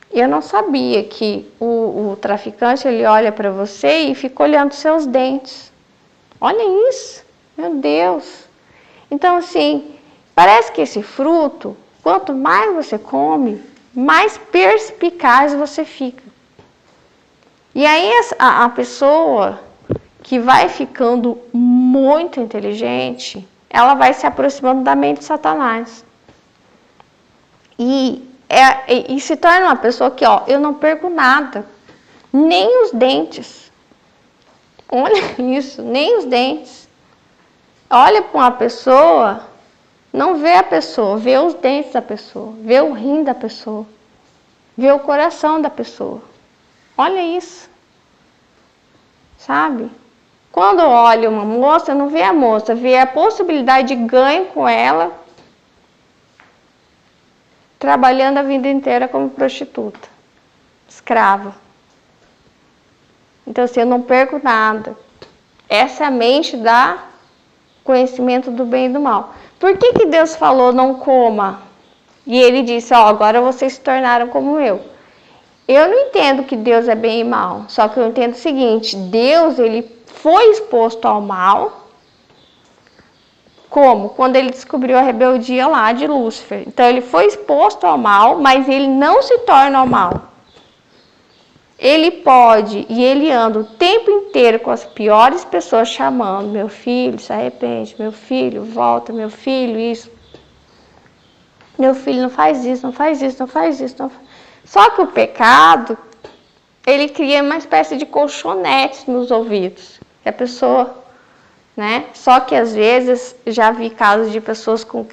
Eu não sabia que o traficante, ele olha para você e fica olhando seus dentes. Olha isso, meu Deus. Então, assim, parece que esse fruto, quanto mais você come, mais perspicaz você fica. E aí a pessoa que vai ficando muito inteligente, ela vai se aproximando da mente de Satanás. E se torna uma pessoa que, eu não perco nada, nem os dentes. Olha isso, nem os dentes. Olha para uma pessoa, não vê a pessoa, vê os dentes da pessoa, vê o rim da pessoa, vê o coração da pessoa. Olha isso, sabe? Quando olha uma moça, não vê a moça, vê a possibilidade de ganho com ela, trabalhando a vida inteira como prostituta, escrava. Então, assim, eu não perco nada. Essa é a mente da conhecimento do bem e do mal. Por que Deus falou não coma? E ele disse, agora vocês se tornaram como eu. Eu não entendo que Deus é bem e mal, só que eu entendo o seguinte, Deus, ele foi exposto ao mal, como? Quando ele descobriu a rebeldia lá de Lúcifer. Então, ele foi exposto ao mal, mas ele não se torna ao mal. Ele pode, e ele anda o tempo inteiro com as piores pessoas chamando, meu filho, se arrepende, meu filho, volta, meu filho, isso. Meu filho, não faz isso, não faz isso, não faz isso. Não faz... Só que o pecado, ele cria uma espécie de colchonetes nos ouvidos. Que a pessoa, né? Só que às vezes, já vi casos de pessoas com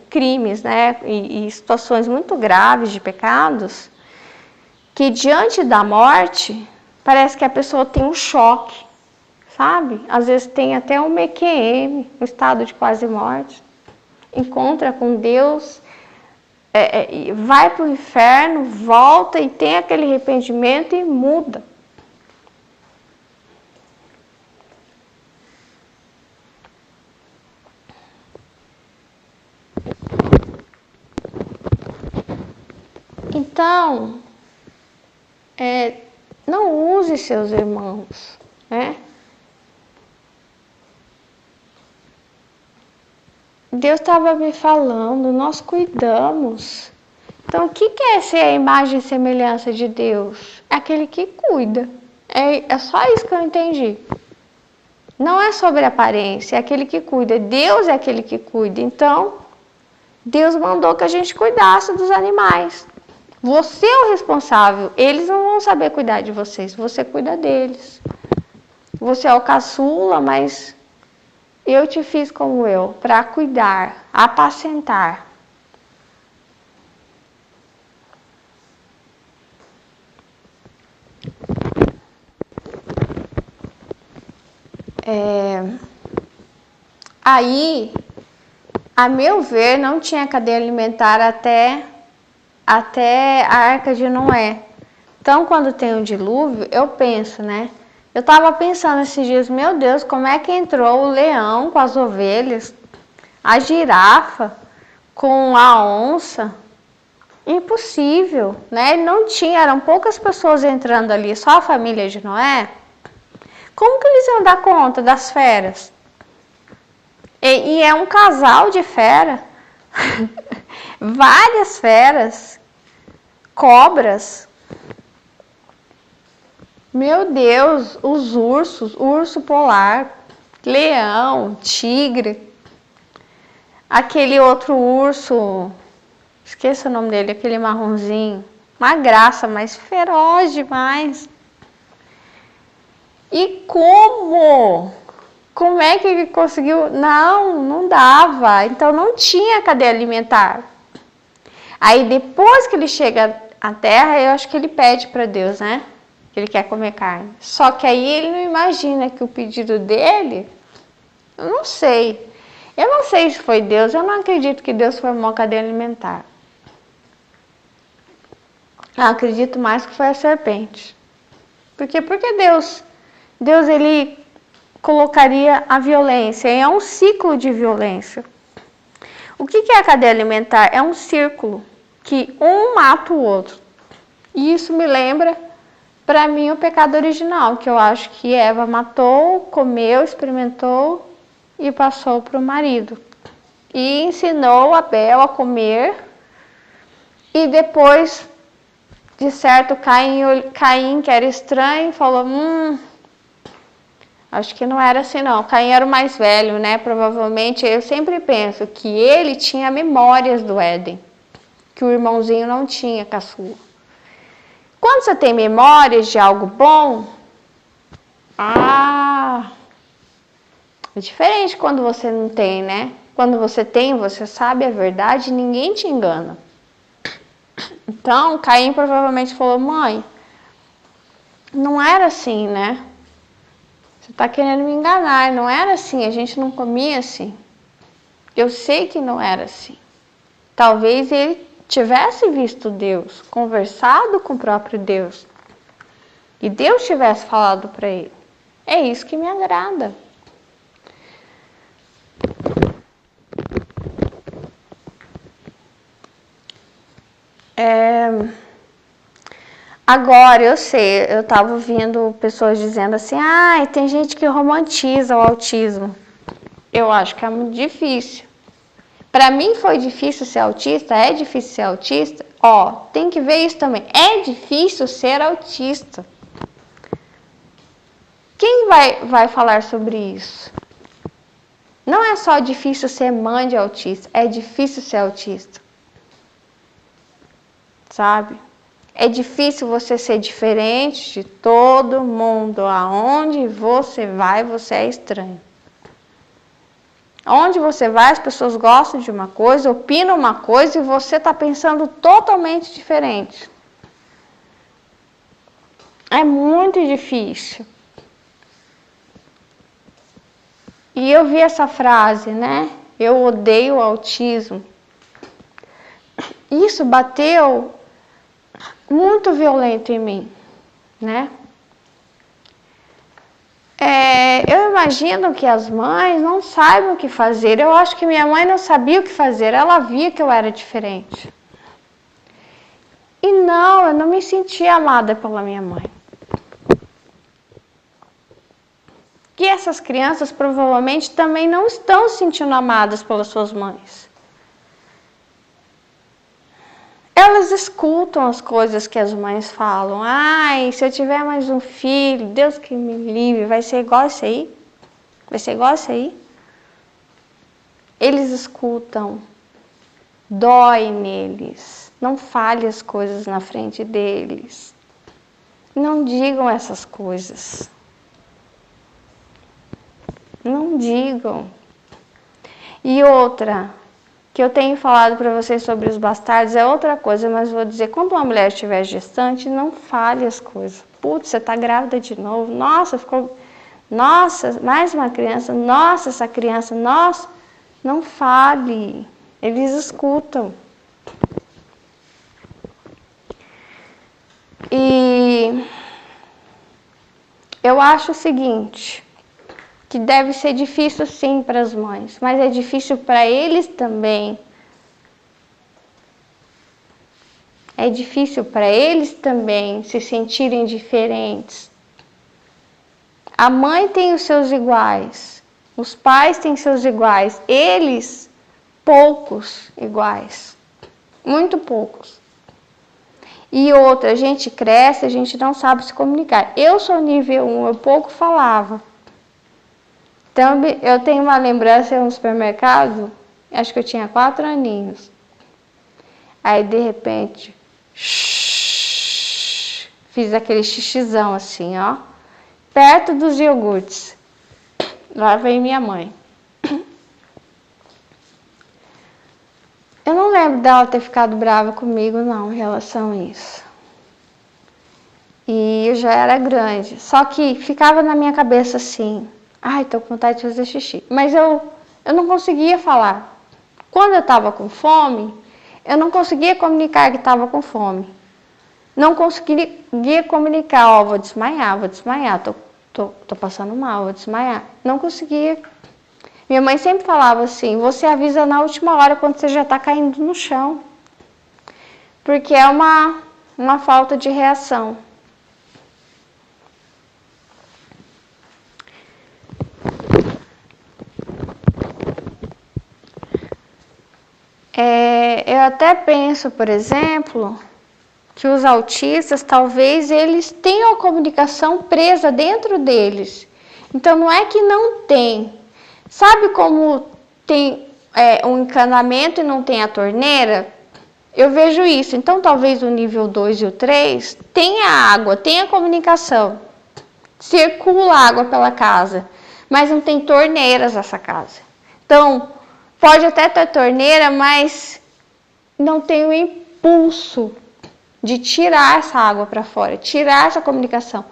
crimes, né? E situações muito graves de pecados, que diante da morte, parece que a pessoa tem um choque, sabe? Às vezes tem até um EQM, um estado de quase morte. Encontra com Deus, vai para o inferno, volta e tem aquele arrependimento e muda. Então, não use seus irmãos, né? Deus estava me falando, nós cuidamos. Então, o que é ser a imagem e semelhança de Deus? É aquele que cuida. É só isso que eu entendi. Não é sobre aparência, é aquele que cuida. Deus é aquele que cuida. Então, Deus mandou que a gente cuidasse dos animais. Você é o responsável. Eles não vão saber cuidar de vocês. Você cuida deles. Você é o caçula, mas eu te fiz como eu, para cuidar, apacentar. Aí, a meu ver, não tinha cadeia alimentar até a Arca de Noé. Então, quando tem um dilúvio, eu penso, né? Eu estava pensando esses dias, meu Deus, como é que entrou o leão com as ovelhas, a girafa com a onça? Impossível, né? Não tinha, eram poucas pessoas entrando ali, só a família de Noé. Como que eles iam dar conta das feras? E é um casal de fera. Várias feras. Cobras. Meu Deus, os ursos, urso polar, leão, tigre. Aquele outro urso, esqueça o nome dele, aquele marronzinho. Uma graça, mas feroz demais. E como? Como é que ele conseguiu? Não dava. Então não tinha cadeia alimentar. Aí depois que ele chega à terra, eu acho que ele pede para Deus, né? Que ele quer comer carne. Só que aí ele não imagina que o pedido dele, eu não sei. Eu não sei se foi Deus, eu não acredito que Deus formou a cadeia alimentar. Eu acredito mais que foi a serpente. Porque Deus ele colocaria a violência, é um ciclo de violência. O que é a cadeia alimentar? É um círculo que um mata o outro. E isso me lembra, para mim, o pecado original, que eu acho que Eva matou, comeu, experimentou e passou para o marido. E ensinou Abel a comer. E depois, de certo, Caim, que era estranho, falou, acho que não era assim não. Caim era o mais velho, né? Provavelmente, eu sempre penso que ele tinha memórias do Éden, que o irmãozinho não tinha, caçula. Quando você tem memórias de algo bom, é diferente quando você não tem, né? Quando você tem, você sabe a verdade e ninguém te engana. Então, Caim provavelmente falou, mãe, não era assim, né? Você está querendo me enganar, não era assim, a gente não comia assim. Eu sei que não era assim. Talvez ele tivesse visto Deus, conversado com o próprio Deus, e Deus tivesse falado para ele. É isso que me agrada. Agora, eu sei, eu estava ouvindo pessoas dizendo assim, tem gente que romantiza o autismo. Eu acho que é muito difícil. Para mim foi difícil ser autista, é difícil ser autista. Tem que ver isso também. É difícil ser autista. Quem vai falar sobre isso? Não é só difícil ser mãe de autista, é difícil ser autista. Sabe? É difícil você ser diferente de todo mundo. Aonde você vai, você é estranho. Onde você vai, as pessoas gostam de uma coisa, opinam uma coisa e você está pensando totalmente diferente. É muito difícil. E eu vi essa frase, né? Eu odeio o autismo. Isso bateu muito violento em mim, né? Eu imagino que as mães não saibam o que fazer. Eu acho que minha mãe não sabia o que fazer. Ela via que eu era diferente. E não, eu não me sentia amada pela minha mãe. E essas crianças provavelmente também não estão se sentindo amadas pelas suas mães. Elas escutam as coisas que as mães falam. Se eu tiver mais um filho, Deus que me livre, vai ser igual isso aí? Vai ser igual isso aí? Eles escutam. Dói neles. Não fale as coisas na frente deles. Não digam essas coisas. Não digam. E outra, que eu tenho falado para vocês sobre os bastardos, é outra coisa, mas vou dizer, quando uma mulher estiver gestante, não fale as coisas. Putz, você está grávida de novo. Nossa, mais uma criança. Nossa, essa criança. Nossa, não fale. Eles escutam. E eu acho o seguinte, que deve ser difícil sim para as mães, mas é difícil para eles também. É difícil para eles também se sentirem diferentes. A mãe tem os seus iguais, os pais têm seus iguais, eles, poucos iguais, muito poucos. E outra, a gente cresce, a gente não sabe se comunicar. Eu sou nível 1, eu pouco falava. Então, eu tenho uma lembrança no supermercado, acho que eu tinha 4 aninhos. Aí, de repente, fiz aquele xixizão assim, ó, perto dos iogurtes. Lá vem minha mãe. Eu não lembro dela ter ficado brava comigo, não, em relação a isso. E eu já era grande. Só que ficava na minha cabeça assim, ai, tô com vontade de fazer xixi. Mas eu não conseguia falar. Quando eu tava com fome, eu não conseguia comunicar que estava com fome. Não conseguia comunicar, ó, vou desmaiar, tô passando mal, vou desmaiar. Não conseguia. Minha mãe sempre falava assim, você avisa na última hora quando você já está caindo no chão. Porque é uma falta de reação. Eu até penso, por exemplo, que os autistas, talvez eles tenham a comunicação presa dentro deles. Então, não é que não tem. Sabe como tem um encanamento e não tem a torneira? Eu vejo isso. Então, talvez o nível 2 e o 3 tenha água, tenha comunicação. Circula água pela casa, mas não tem torneiras nessa casa. Então, pode até ter torneira, mas não tem o impulso de tirar essa água para fora, tirar essa comunicação.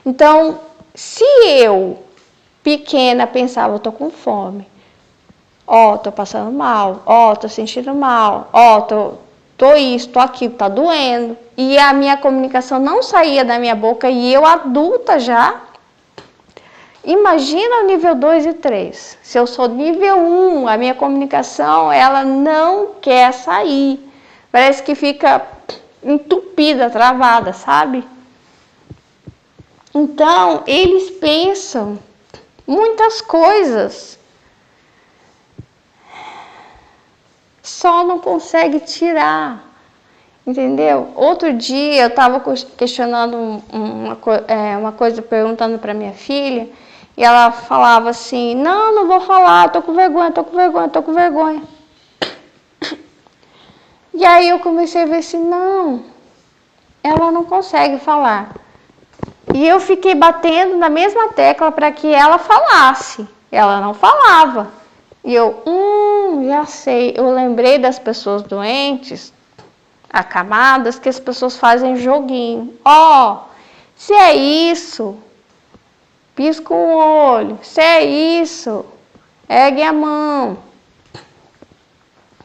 Então, se eu, pequena, pensava, eu tô com fome, ó, tô passando mal, ó, tô sentindo mal, ó, tô isso, tô aquilo, tá doendo, e a minha comunicação não saía da minha boca, e eu adulta já, imagina o nível 2 e 3. Se eu sou nível 1, a minha comunicação, ela não quer sair, parece que fica entupida, travada, sabe? Então, eles pensam muitas coisas, só não consegue tirar, entendeu? Outro dia eu estava questionando uma coisa, perguntando para minha filha, e ela falava assim, não vou falar, tô com vergonha. E aí eu comecei a ver assim, não, ela não consegue falar. E eu fiquei batendo na mesma tecla para que ela falasse. Ela não falava. E eu, já sei. Eu lembrei das pessoas doentes, acamadas, que as pessoas fazem joguinho. Ó, se é isso, pisca o olho. Se é isso, ergue a mão.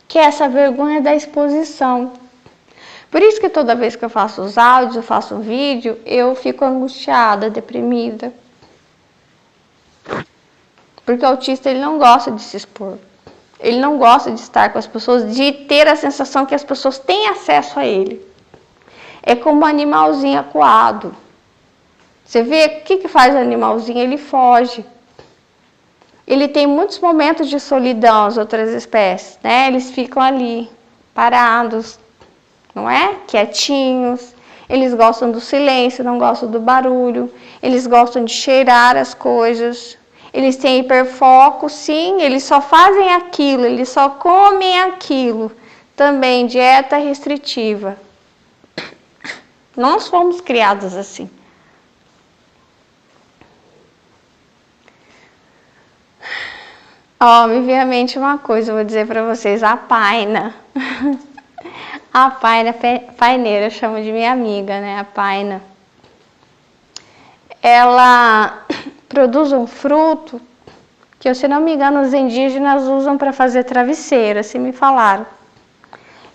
Que é essa vergonha da exposição. Por isso que toda vez que eu faço os áudios, eu faço um vídeo, eu fico angustiada, deprimida. Porque o autista, ele não gosta de se expor. Ele não gosta de estar com as pessoas, de ter a sensação que as pessoas têm acesso a ele. É como um animalzinho acuado. Você vê o que faz o animalzinho? Ele foge. Ele tem muitos momentos de solidão, as outras espécies, né? Eles ficam ali, parados, não é? Quietinhos. Eles gostam do silêncio, não gostam do barulho. Eles gostam de cheirar as coisas. Eles têm hiperfoco, sim, eles só fazem aquilo, eles só comem aquilo. Também dieta restritiva. Nós fomos criados assim. Ó, me veio à mente uma coisa, eu vou dizer para vocês, a Paina. A Paina, paineira, eu chamo de minha amiga, né, a Paina. Ela produz um fruto que, se não me engano, os indígenas usam para fazer travesseiro, assim me falaram.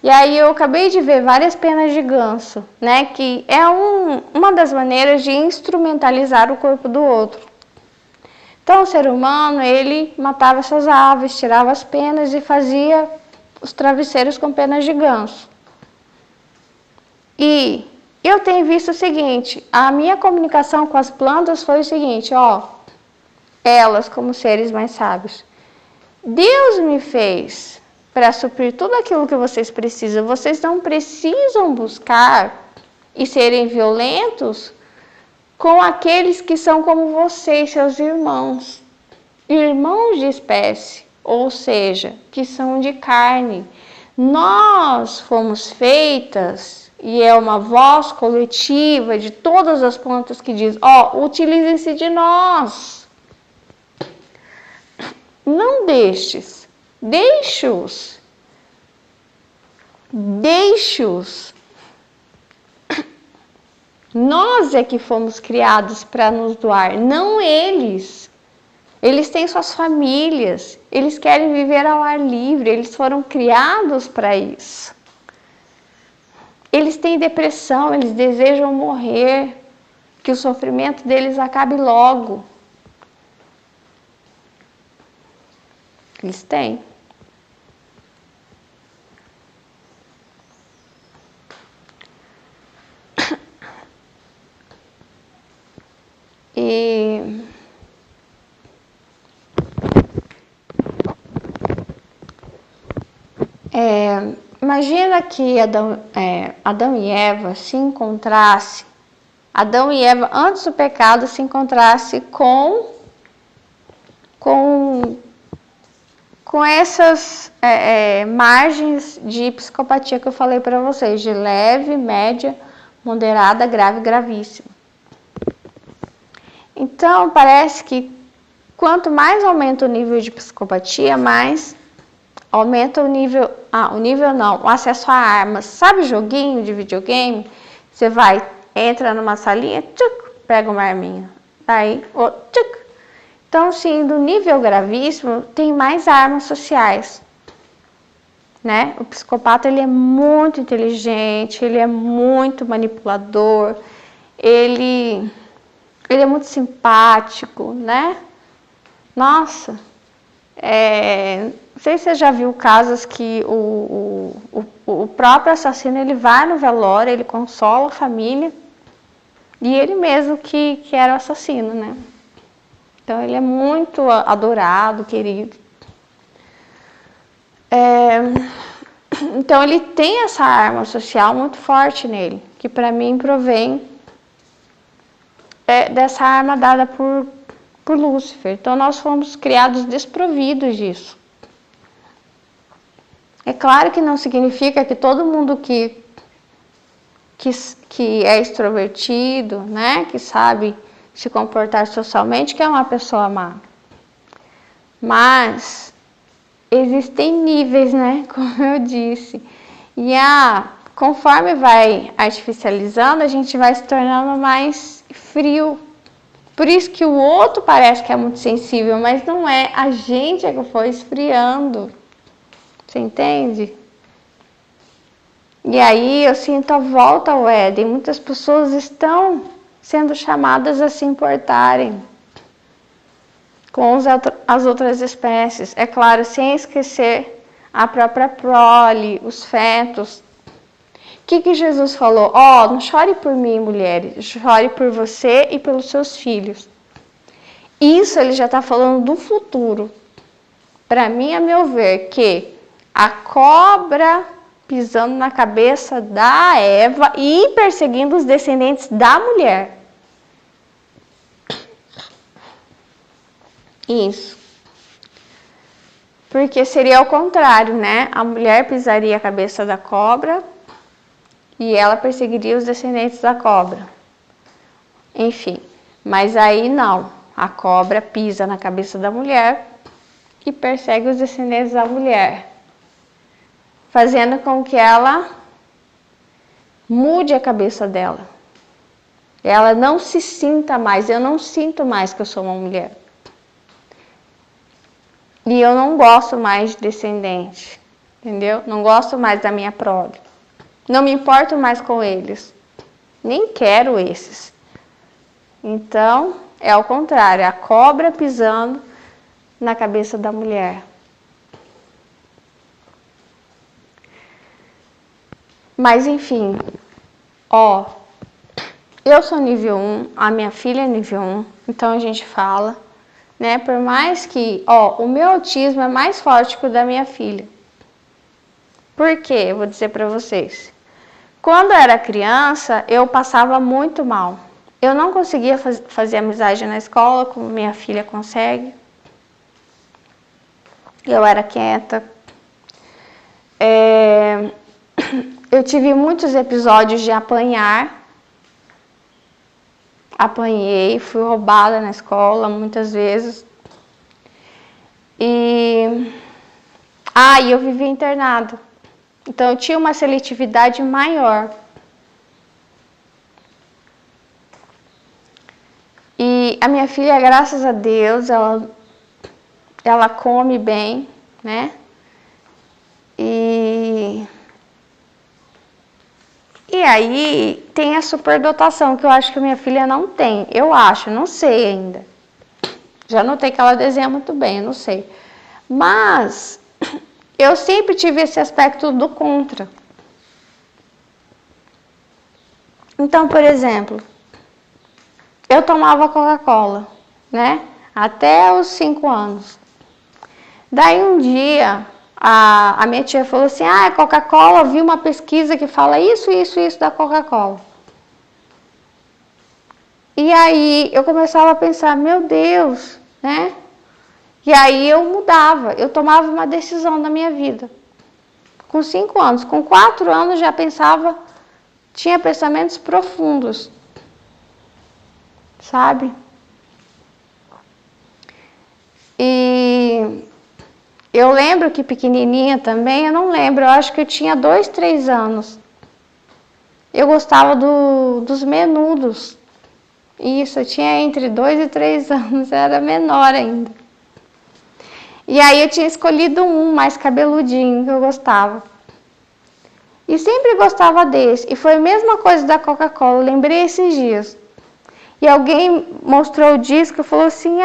E aí eu acabei de ver várias penas de ganso, né, que é uma das maneiras de instrumentalizar o corpo do outro. Então o ser humano, ele matava essas aves, tirava as penas e fazia os travesseiros com penas de ganso. E eu tenho visto o seguinte, a minha comunicação com as plantas foi o seguinte, ó, elas como seres mais sábios. Deus me fez para suprir tudo aquilo que vocês precisam. Vocês não precisam buscar e serem violentos com aqueles que são como vocês, seus irmãos. Irmãos de espécie, ou seja, que são de carne. Nós fomos feitas, e é uma voz coletiva de todas as pontas que diz, utilizem-se de nós. Não deixe-os. Deixe-os. Nós é que fomos criados para nos doar, não eles. Eles têm suas famílias, eles querem viver ao ar livre, eles foram criados para isso. Eles têm depressão, eles desejam morrer, que o sofrimento deles acabe logo. Eles têm. Imagina que Adão e Eva se encontrassem, Adão e Eva antes do pecado se encontrassem com essas margens de psicopatia que eu falei para vocês, de leve, média, moderada, grave, gravíssima. Então, parece que quanto mais aumenta o nível de psicopatia, mais aumenta o acesso a armas. Sabe joguinho de videogame? Você entra numa salinha, pega uma arminha. Daí, Então, sim, do nível gravíssimo, tem mais armas sociais. Né? O psicopata, ele é muito inteligente, ele é muito manipulador, ele é muito simpático, né? Nossa, não sei se você já viu casos que o próprio assassino, ele vai no velório, ele consola a família, e ele mesmo que era o assassino, né? Então, ele é muito adorado, querido. Então, ele tem essa arma social muito forte nele, que para mim provém dessa arma dada por Lúcifer. Então, nós fomos criados desprovidos disso. É claro que não significa que todo mundo que é extrovertido, né, que sabe se comportar socialmente, que é uma pessoa má. Mas existem níveis, né, como eu disse. E conforme vai artificializando, a gente vai se tornando mais frio. Por isso que o outro parece que é muito sensível, mas não é. A gente é que foi esfriando. Você entende? E aí eu sinto a volta ao Éden. Muitas pessoas estão sendo chamadas a se importarem com as outras espécies. É claro, sem esquecer a própria prole, os fetos. O que Jesus falou? Não chore por mim, mulheres, chore por você e pelos seus filhos. Isso ele já está falando do futuro. Para mim, a meu ver, que a cobra pisando na cabeça da Eva e perseguindo os descendentes da mulher. Isso. Porque seria o contrário, né? A mulher pisaria a cabeça da cobra e ela perseguiria os descendentes da cobra. Enfim, mas aí não. A cobra pisa na cabeça da mulher e persegue os descendentes da mulher, fazendo com que ela mude a cabeça dela. Ela não se sinta mais, eu não sinto mais que eu sou uma mulher. E eu não gosto mais de descendente, entendeu? Não gosto mais da minha prole. Não me importo mais com eles. Nem quero esses. Então, é ao contrário, a cobra pisando na cabeça da mulher. Mas, enfim, eu sou nível 1, a minha filha é nível 1, então a gente fala, né? Por mais que, o meu autismo é mais forte que o da minha filha. Por quê? Eu vou dizer para vocês. Quando eu era criança, eu passava muito mal. Eu não conseguia fazer amizade na escola, como minha filha consegue. Eu era quieta. Eu tive muitos episódios de apanhar. Apanhei, fui roubada na escola muitas vezes. E eu vivi internado. Então eu tinha uma seletividade maior. E a minha filha, graças a Deus, ela come bem, né? E aí tem a superdotação, que eu acho que a minha filha não tem. Eu acho, não sei ainda. Já notei que ela desenha muito bem, eu não sei. Mas eu sempre tive esse aspecto do contra. Então, por exemplo, eu tomava Coca-Cola, né? Até os 5 anos. Daí um dia, a minha tia falou assim, Coca-Cola, vi uma pesquisa que fala isso da Coca-Cola. E aí eu começava a pensar, meu Deus, né? E aí eu mudava, eu tomava uma decisão na minha vida. Com 5 anos, com 4 anos já pensava, tinha pensamentos profundos, sabe? E eu lembro que pequenininha também, eu não lembro, eu acho que eu tinha 2, 3 anos. Eu gostava dos menudos. Isso, eu tinha entre 2 e 3 anos, era menor ainda. E aí eu tinha escolhido um mais cabeludinho que eu gostava. E sempre gostava desse. E foi a mesma coisa da Coca-Cola, lembrei esses dias. E alguém mostrou o disco e falou assim,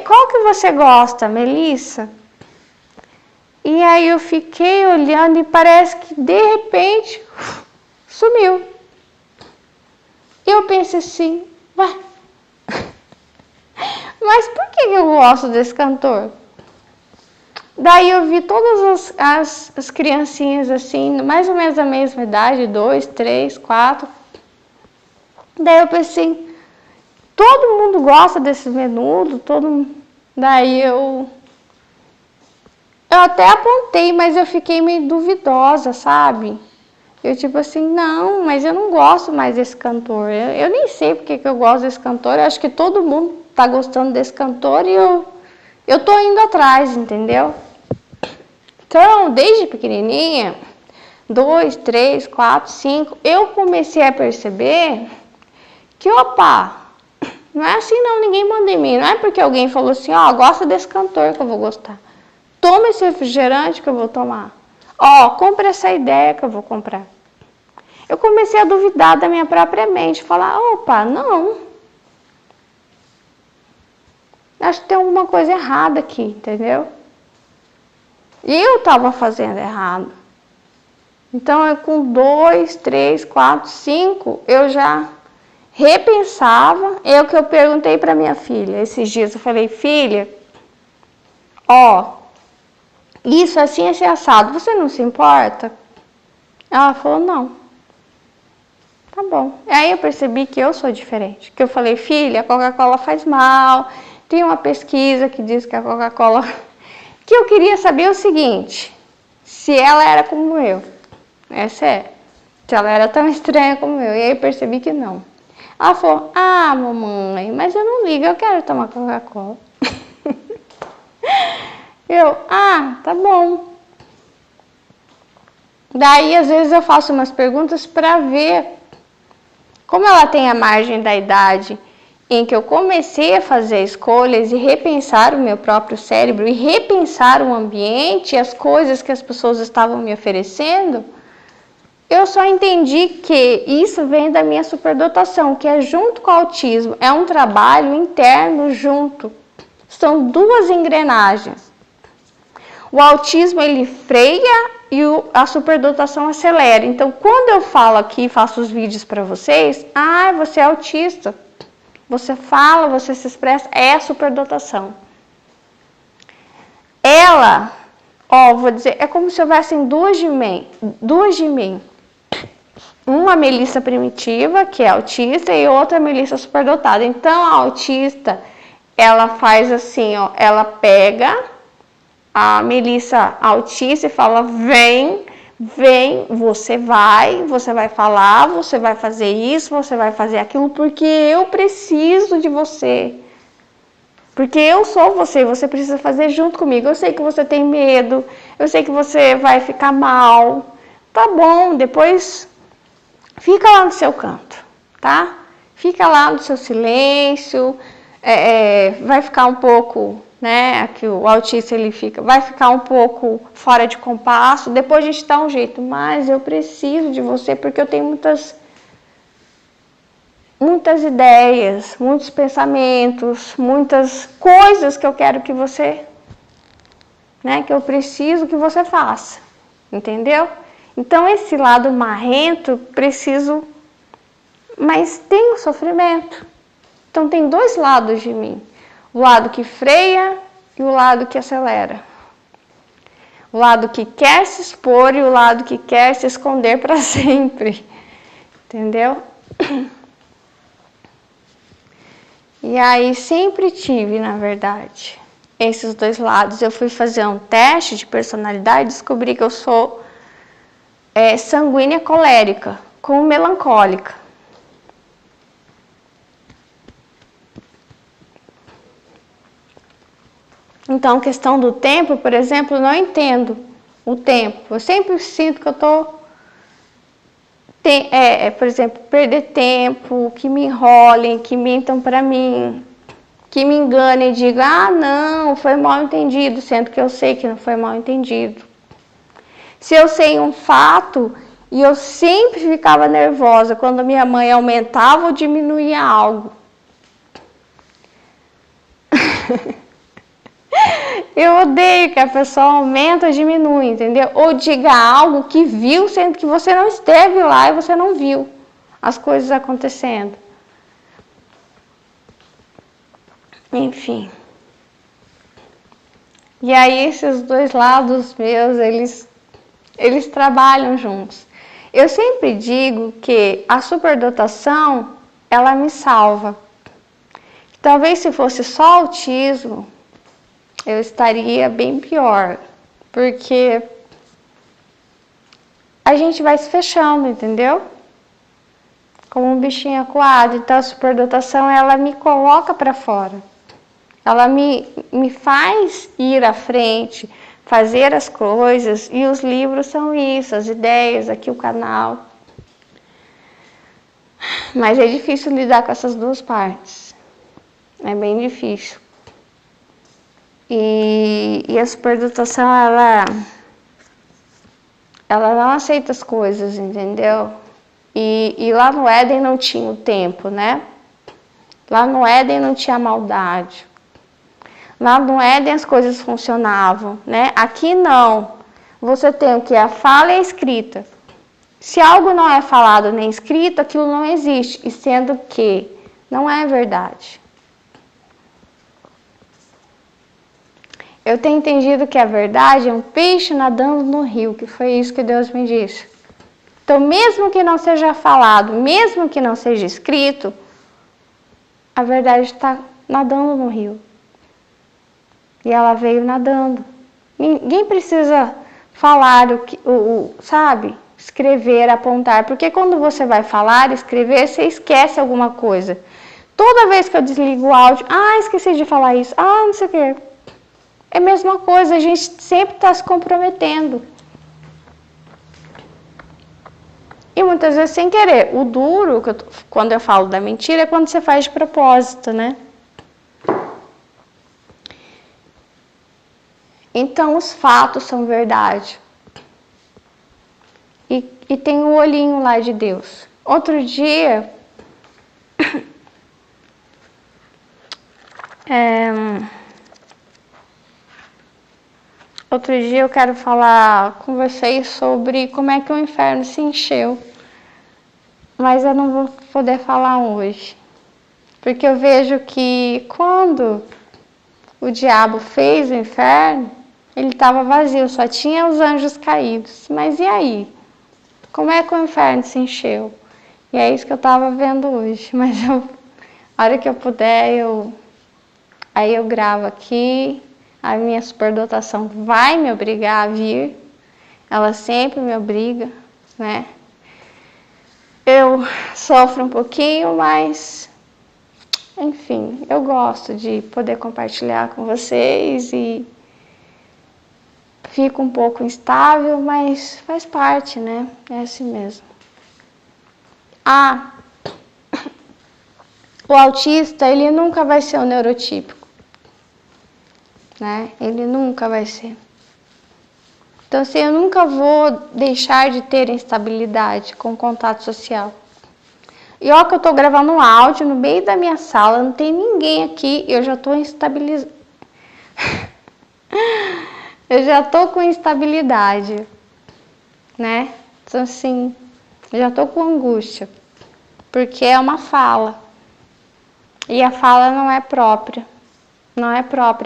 qual que você gosta, Melissa? E aí eu fiquei olhando e parece que de repente sumiu. E eu pensei assim, mas por que eu gosto desse cantor? Daí eu vi todas as criancinhas assim, mais ou menos da mesma idade, 2, 3, 4. Daí eu pensei, todo mundo gosta desse menudo, Daí eu até apontei, mas eu fiquei meio duvidosa, sabe? Eu tipo assim, não, mas eu não gosto mais desse cantor. Eu nem sei porque que eu gosto desse cantor. Eu acho que todo mundo tá gostando desse cantor e eu tô indo atrás, entendeu? Então, desde pequenininha, 2, 3, 4, 5, eu comecei a perceber que, não é assim não, ninguém manda em mim. Não é porque alguém falou assim, gosta desse cantor que eu vou gostar. Toma esse refrigerante que eu vou tomar. Compra essa ideia que eu vou comprar. Eu comecei a duvidar da minha própria mente, falar, não. Acho que tem alguma coisa errada aqui, entendeu? E eu estava fazendo errado. Então, com 2, 3, 4, 5, eu já repensava. Eu perguntei para minha filha esses dias, eu falei, filha, isso assim é ser assado, você não se importa? Ela falou, não. Tá bom. Aí eu percebi que eu sou diferente. Que eu falei, filha, a Coca-Cola faz mal. Tem uma pesquisa que diz que a Coca-Cola... Que eu queria saber o seguinte, se ela era como eu. Essa é. Se ela era tão estranha como eu. E aí eu percebi que não. Ela falou, mamãe, mas eu não ligo, eu quero tomar Coca-Cola. Tá bom. Daí, às vezes, eu faço umas perguntas para ver. Como ela tem a margem da idade em que eu comecei a fazer escolhas e repensar o meu próprio cérebro e repensar o ambiente e as coisas que as pessoas estavam me oferecendo, eu só entendi que isso vem da minha superdotação, que é junto com o autismo, é um trabalho interno junto. São 2 engrenagens. O autismo, ele freia e a superdotação acelera. Então, quando eu falo aqui, faço os vídeos para vocês, você é autista. você fala, você se expressa, é a superdotação. Ela, vou dizer, é como se houvessem duas de mim. Uma Melissa primitiva, que é autista, e outra Melissa superdotada. Então, a autista, ela faz assim, ela pega a Melissa autista e fala, vem, você vai falar, você vai fazer isso, você vai fazer aquilo, porque eu preciso de você. Porque eu sou você precisa fazer junto comigo. Eu sei que você tem medo, eu sei que você vai ficar mal. Tá bom, depois fica lá no seu canto, tá? Fica lá no seu silêncio, vai ficar um pouco, né? Aqui o autista vai ficar um pouco fora de compasso. Depois a gente dá um jeito, mas eu preciso de você porque eu tenho muitas ideias, muitos pensamentos, muitas coisas que eu quero que você, né, que eu preciso que você faça, entendeu? Então esse lado marrento preciso, mas tem o sofrimento. Então tem dois lados de mim, o lado que freia e o lado que acelera. O lado que quer se expor e o lado que quer se esconder para sempre, entendeu? E aí sempre tive, na verdade, esses dois lados. Eu fui fazer um teste de personalidade e descobri que eu sou sanguínea colérica com melancólica. Então, questão do tempo, por exemplo, eu não entendo o tempo. Eu sempre sinto que eu estou... por exemplo, perder tempo, que me enrolem, que mintam para mim, que me enganem e digam, não, foi mal entendido, sendo que eu sei que não foi mal entendido. Se eu sei um fato e eu sempre ficava nervosa quando minha mãe aumentava ou diminuía algo. Eu odeio que a pessoa aumenta ou diminui, entendeu? Ou diga algo que viu, sendo que você não esteve lá e você não viu as coisas acontecendo. Enfim. E aí esses dois lados meus, eles trabalham juntos. Eu sempre digo que a superdotação, ela me salva. Talvez se fosse só autismo, eu estaria bem pior, porque a gente vai se fechando, entendeu? Como um bichinho acuado. Então a superdotação, ela me coloca para fora. Ela me faz ir à frente, fazer as coisas, e os livros são isso, as ideias, aqui o canal. Mas é difícil lidar com essas duas partes. É bem difícil. E a superdotação, ela não aceita as coisas, entendeu? E lá no Éden não tinha o tempo, né? Lá no Éden não tinha maldade. Lá no Éden as coisas funcionavam, né? Aqui não. Você tem o que? A fala e a escrita. Se algo não é falado nem escrito, aquilo não existe. E sendo que não é verdade. Eu tenho entendido que a verdade é um peixe nadando no rio, que foi isso que Deus me disse. Então, mesmo que não seja falado, mesmo que não seja escrito, a verdade está nadando no rio. E ela veio nadando. Ninguém precisa falar sabe? Escrever, apontar. Porque quando você vai falar, escrever, você esquece alguma coisa. Toda vez que eu desligo o áudio, esqueci de falar isso, não sei o quê. É a mesma coisa, a gente sempre está se comprometendo. E muitas vezes sem querer. O duro, quando eu falo da mentira, é quando você faz de propósito, né? Então, os fatos são verdade. E tem o olhinho lá de Deus. Outro dia... Outro dia eu quero falar com vocês sobre como é que o inferno se encheu. Mas eu não vou poder falar hoje. Porque eu vejo que quando o diabo fez o inferno, ele estava vazio, só tinha os anjos caídos. Mas e aí? Como é que o inferno se encheu? E é isso que eu estava vendo hoje. Mas a hora que eu puder, aí eu gravo aqui. A minha superdotação vai me obrigar a vir. Ela sempre me obriga, né? Eu sofro um pouquinho, mas enfim, eu gosto de poder compartilhar com vocês e fico um pouco instável, mas faz parte, né? É assim mesmo. O autista, ele nunca vai ser o neurotípico, né? Ele nunca vai ser. Então, assim, eu nunca vou deixar de ter instabilidade com contato social. E ó que eu tô gravando um áudio no meio da minha sala, não tem ninguém aqui, eu já tô instabilizada. Eu já tô com instabilidade, né? Então, assim, já tô com angústia, porque é uma fala. E a fala não é própria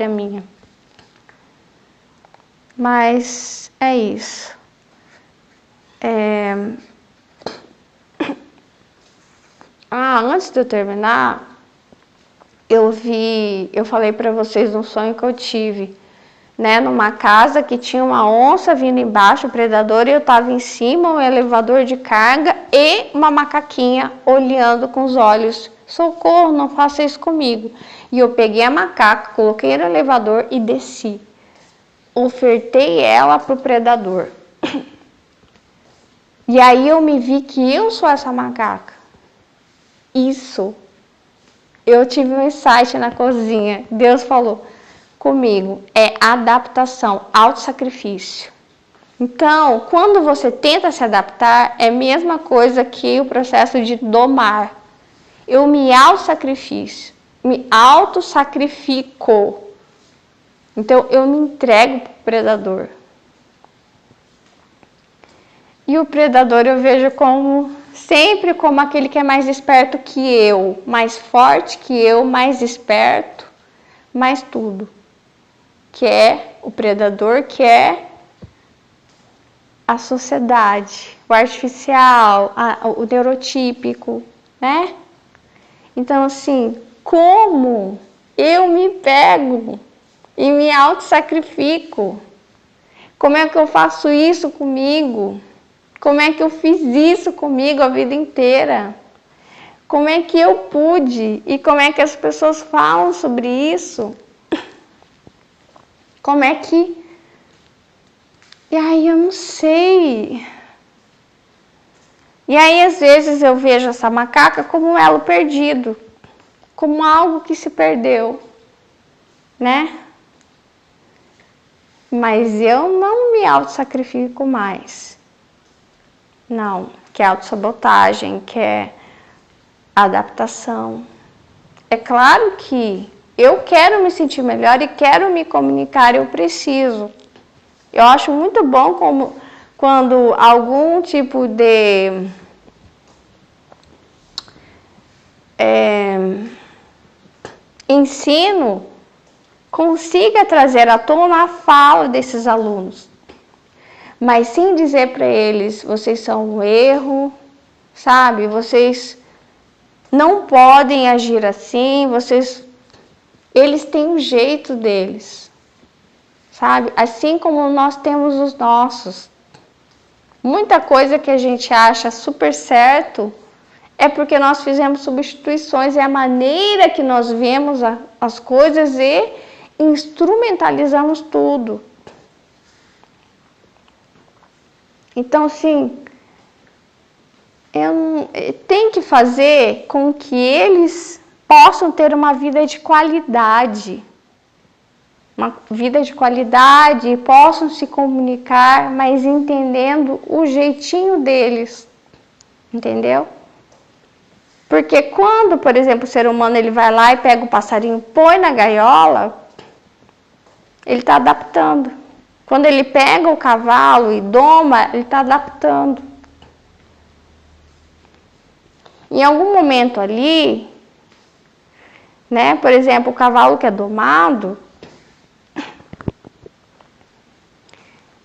minha. Mas é isso. Antes de eu terminar, eu falei para vocês um sonho que eu tive, né? Numa casa que tinha uma onça vindo embaixo, o predador, e eu estava em cima, um elevador de carga e uma macaquinha olhando com os olhos. Socorro, não faça isso comigo. E eu peguei a macaca, coloquei no elevador e desci. Ofertei ela pro predador. E aí eu me vi que eu sou essa macaca. Isso. Eu tive um insight na cozinha. Deus falou comigo. É adaptação, autossacrifício. Então, quando você tenta se adaptar, é a mesma coisa que o processo de domar. Eu me autossacrifico. Então, eu me entrego para o predador. E o predador eu vejo sempre como aquele que é mais esperto que eu, mais forte que eu, mais esperto, mais tudo. Que é o predador, que é a sociedade, o artificial, o neurotípico, né? Então, assim, como eu me pego e me autossacrifico? Como é que eu faço isso comigo? Como é que eu fiz isso comigo a vida inteira? Como é que eu pude? E como é que as pessoas falam sobre isso? Como é que... E aí eu não sei. E aí às vezes eu vejo essa macaca como um elo perdido. Como algo que se perdeu. Né? Mas eu não me autossacrifico mais. Não, que é autossabotagem, que é adaptação. É claro que eu quero me sentir melhor e quero me comunicar, eu preciso. Eu acho muito bom quando algum tipo de ensino consiga trazer à tona a fala desses alunos. Mas sem dizer para eles, vocês são um erro, sabe? Vocês não podem agir assim, eles têm um jeito deles, sabe? Assim como nós temos os nossos. Muita coisa que a gente acha super certo é porque nós fizemos substituições, é a maneira que nós vemos as coisas e instrumentalizamos tudo. Então, assim, tem que fazer com que eles possam ter uma vida de qualidade. Uma vida de qualidade, possam se comunicar, mas entendendo o jeitinho deles. Entendeu? Porque quando, por exemplo, o ser humano ele vai lá e pega o passarinho, põe na gaiola, ele está adaptando. Quando ele pega o cavalo e doma, ele está adaptando. Em algum momento ali, né? Por exemplo, o cavalo que é domado,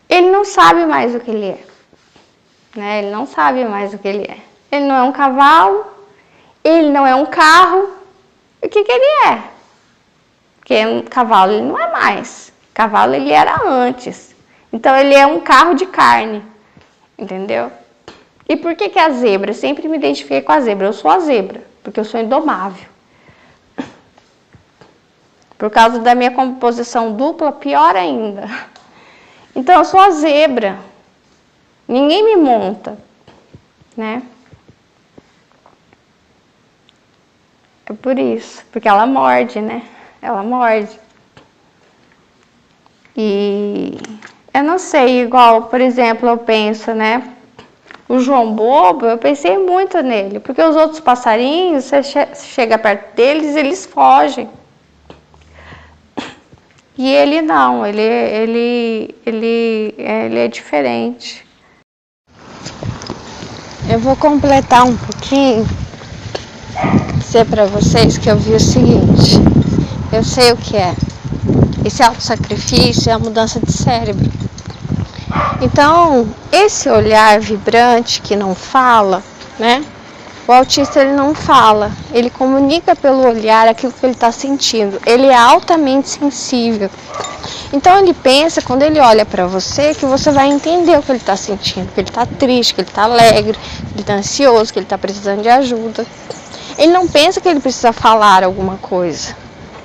ele não sabe mais o que ele é, né? Ele não sabe mais o que ele é. Ele não é um cavalo, ele não é um carro. O que ele é? Porque um cavalo ele não é mais. Cavalo ele era antes. Então ele é um carro de carne, entendeu? E por que a zebra? Eu sempre me identifiquei com a zebra. Eu sou a zebra, porque eu sou indomável. Por causa da minha composição dupla, pior ainda. Então eu sou a zebra. Ninguém me monta, né? É por isso, porque ela morde, né? Ela morde. E eu não sei, igual, por exemplo, eu penso, né? O João Bobo, eu pensei muito nele, porque os outros passarinhos, você chega perto deles, eles fogem. E ele não, ele é diferente. Eu vou completar um pouquinho, dizer para vocês que eu vi o seguinte, eu sei o que é. Esse autossacrifício é a mudança de cérebro. Então, esse olhar vibrante que não fala, né? O autista ele não fala, ele comunica pelo olhar aquilo que ele está sentindo. Ele é altamente sensível. Então ele pensa, quando ele olha para você, que você vai entender o que ele está sentindo, que ele está triste, que ele está alegre, que ele está ansioso, que ele está precisando de ajuda. Ele não pensa que ele precisa falar alguma coisa.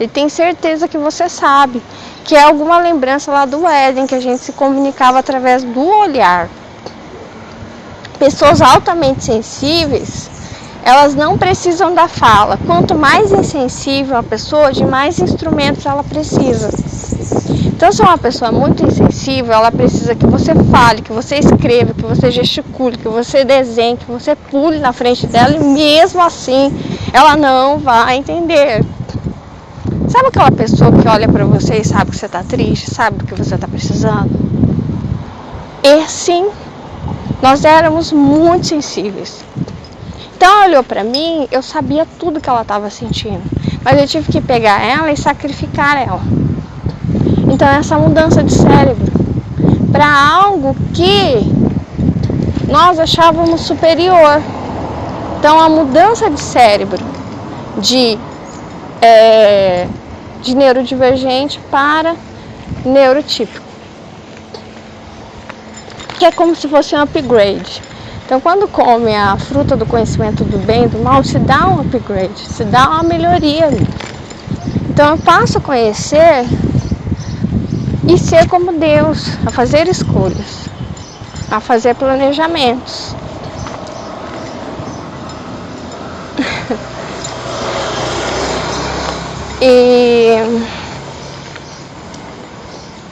Ele tem certeza que você sabe, que é alguma lembrança lá do Éden, que a gente se comunicava através do olhar. Pessoas altamente sensíveis, elas não precisam da fala. Quanto mais insensível a pessoa, de mais instrumentos ela precisa. Então, se é uma pessoa muito insensível, ela precisa que você fale, que você escreva, que você gesticule, que você desenhe, que você pule na frente dela e mesmo assim ela não vai entender. Sabe aquela pessoa que olha pra você e sabe que você tá triste, sabe do que você tá precisando? E sim, nós éramos muito sensíveis. Então ela olhou pra mim, eu sabia tudo que ela estava sentindo, mas eu tive que pegar ela e sacrificar ela. Então essa mudança de cérebro para algo que nós achávamos superior. Então a mudança de cérebro de neurodivergente para neurotípico, que é como se fosse um upgrade. Então quando come a fruta do conhecimento do bem e do mal, se dá um upgrade, se dá uma melhoria ali. Então eu passo a conhecer e ser como Deus, a fazer escolhas, a fazer planejamentos.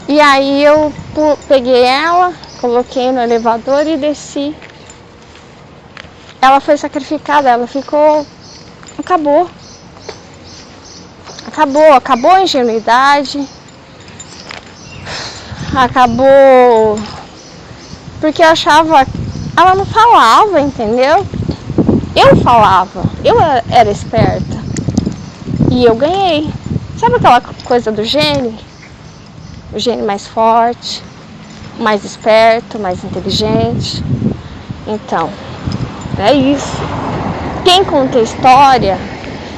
E aí eu peguei ela, coloquei no elevador e desci. Ela foi sacrificada, ela ficou... Acabou a ingenuidade. Acabou porque eu achava... Ela não falava, entendeu? Eu falava, eu era esperta. E eu ganhei. Sabe aquela coisa do gene? O gene mais forte, mais esperto, mais inteligente. Então, é isso. Quem conta a história,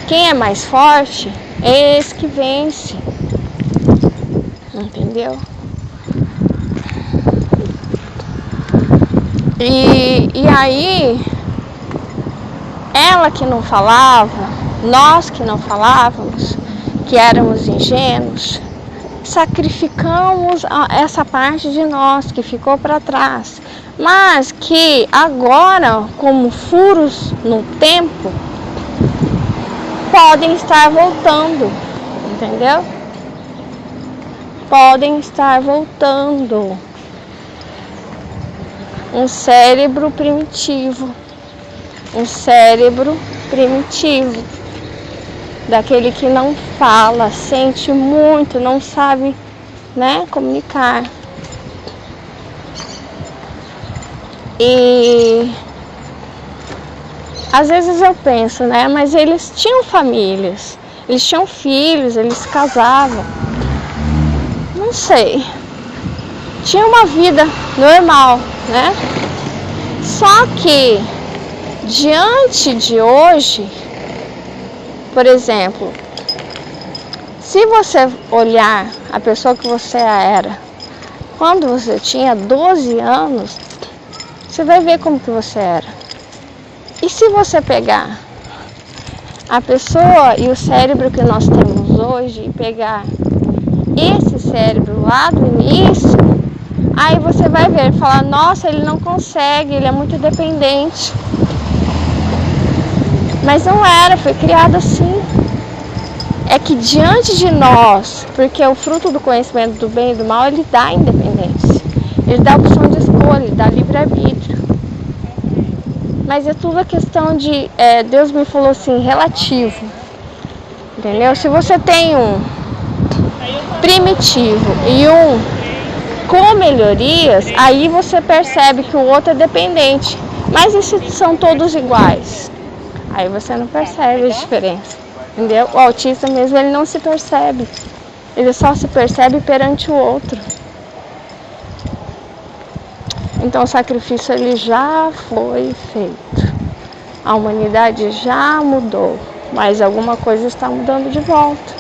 quem é mais forte, é esse que vence. Entendeu? E aí, ela que não falava, nós que não falávamos, que éramos ingênuos, sacrificamos essa parte de nós que ficou para trás, mas que agora, como furos no tempo, podem estar voltando, entendeu? Podem estar voltando. Um cérebro primitivo, daquele que não fala, sente muito, não sabe, né, comunicar. E às vezes eu penso, né, mas eles tinham famílias, Eles tinham filhos, eles se casavam. Não sei. Tinha uma vida normal, né? Só que, diante de hoje, por exemplo, se você olhar a pessoa que você era quando você tinha 12 anos, você vai ver como que você era. E se você pegar a pessoa e o cérebro que nós temos hoje e pegar esse cérebro lá do início, aí você vai ver e falar, nossa, ele não consegue, ele é muito dependente. Mas não era, foi criado assim. É que diante de nós, porque o fruto do conhecimento do bem e do mal, ele dá independência. Ele dá opção de escolha, ele dá livre-arbítrio. Mas é tudo a questão de, Deus me falou assim, relativo. Entendeu? Se você tem um primitivo e um com melhorias, aí você percebe que o outro é dependente. Mas e se são todos iguais? Aí você não percebe a diferença. Entendeu? O autista mesmo, ele não se percebe. Ele só se percebe perante o outro. Então o sacrifício ele já foi feito. A humanidade já mudou, mas alguma coisa está mudando de volta.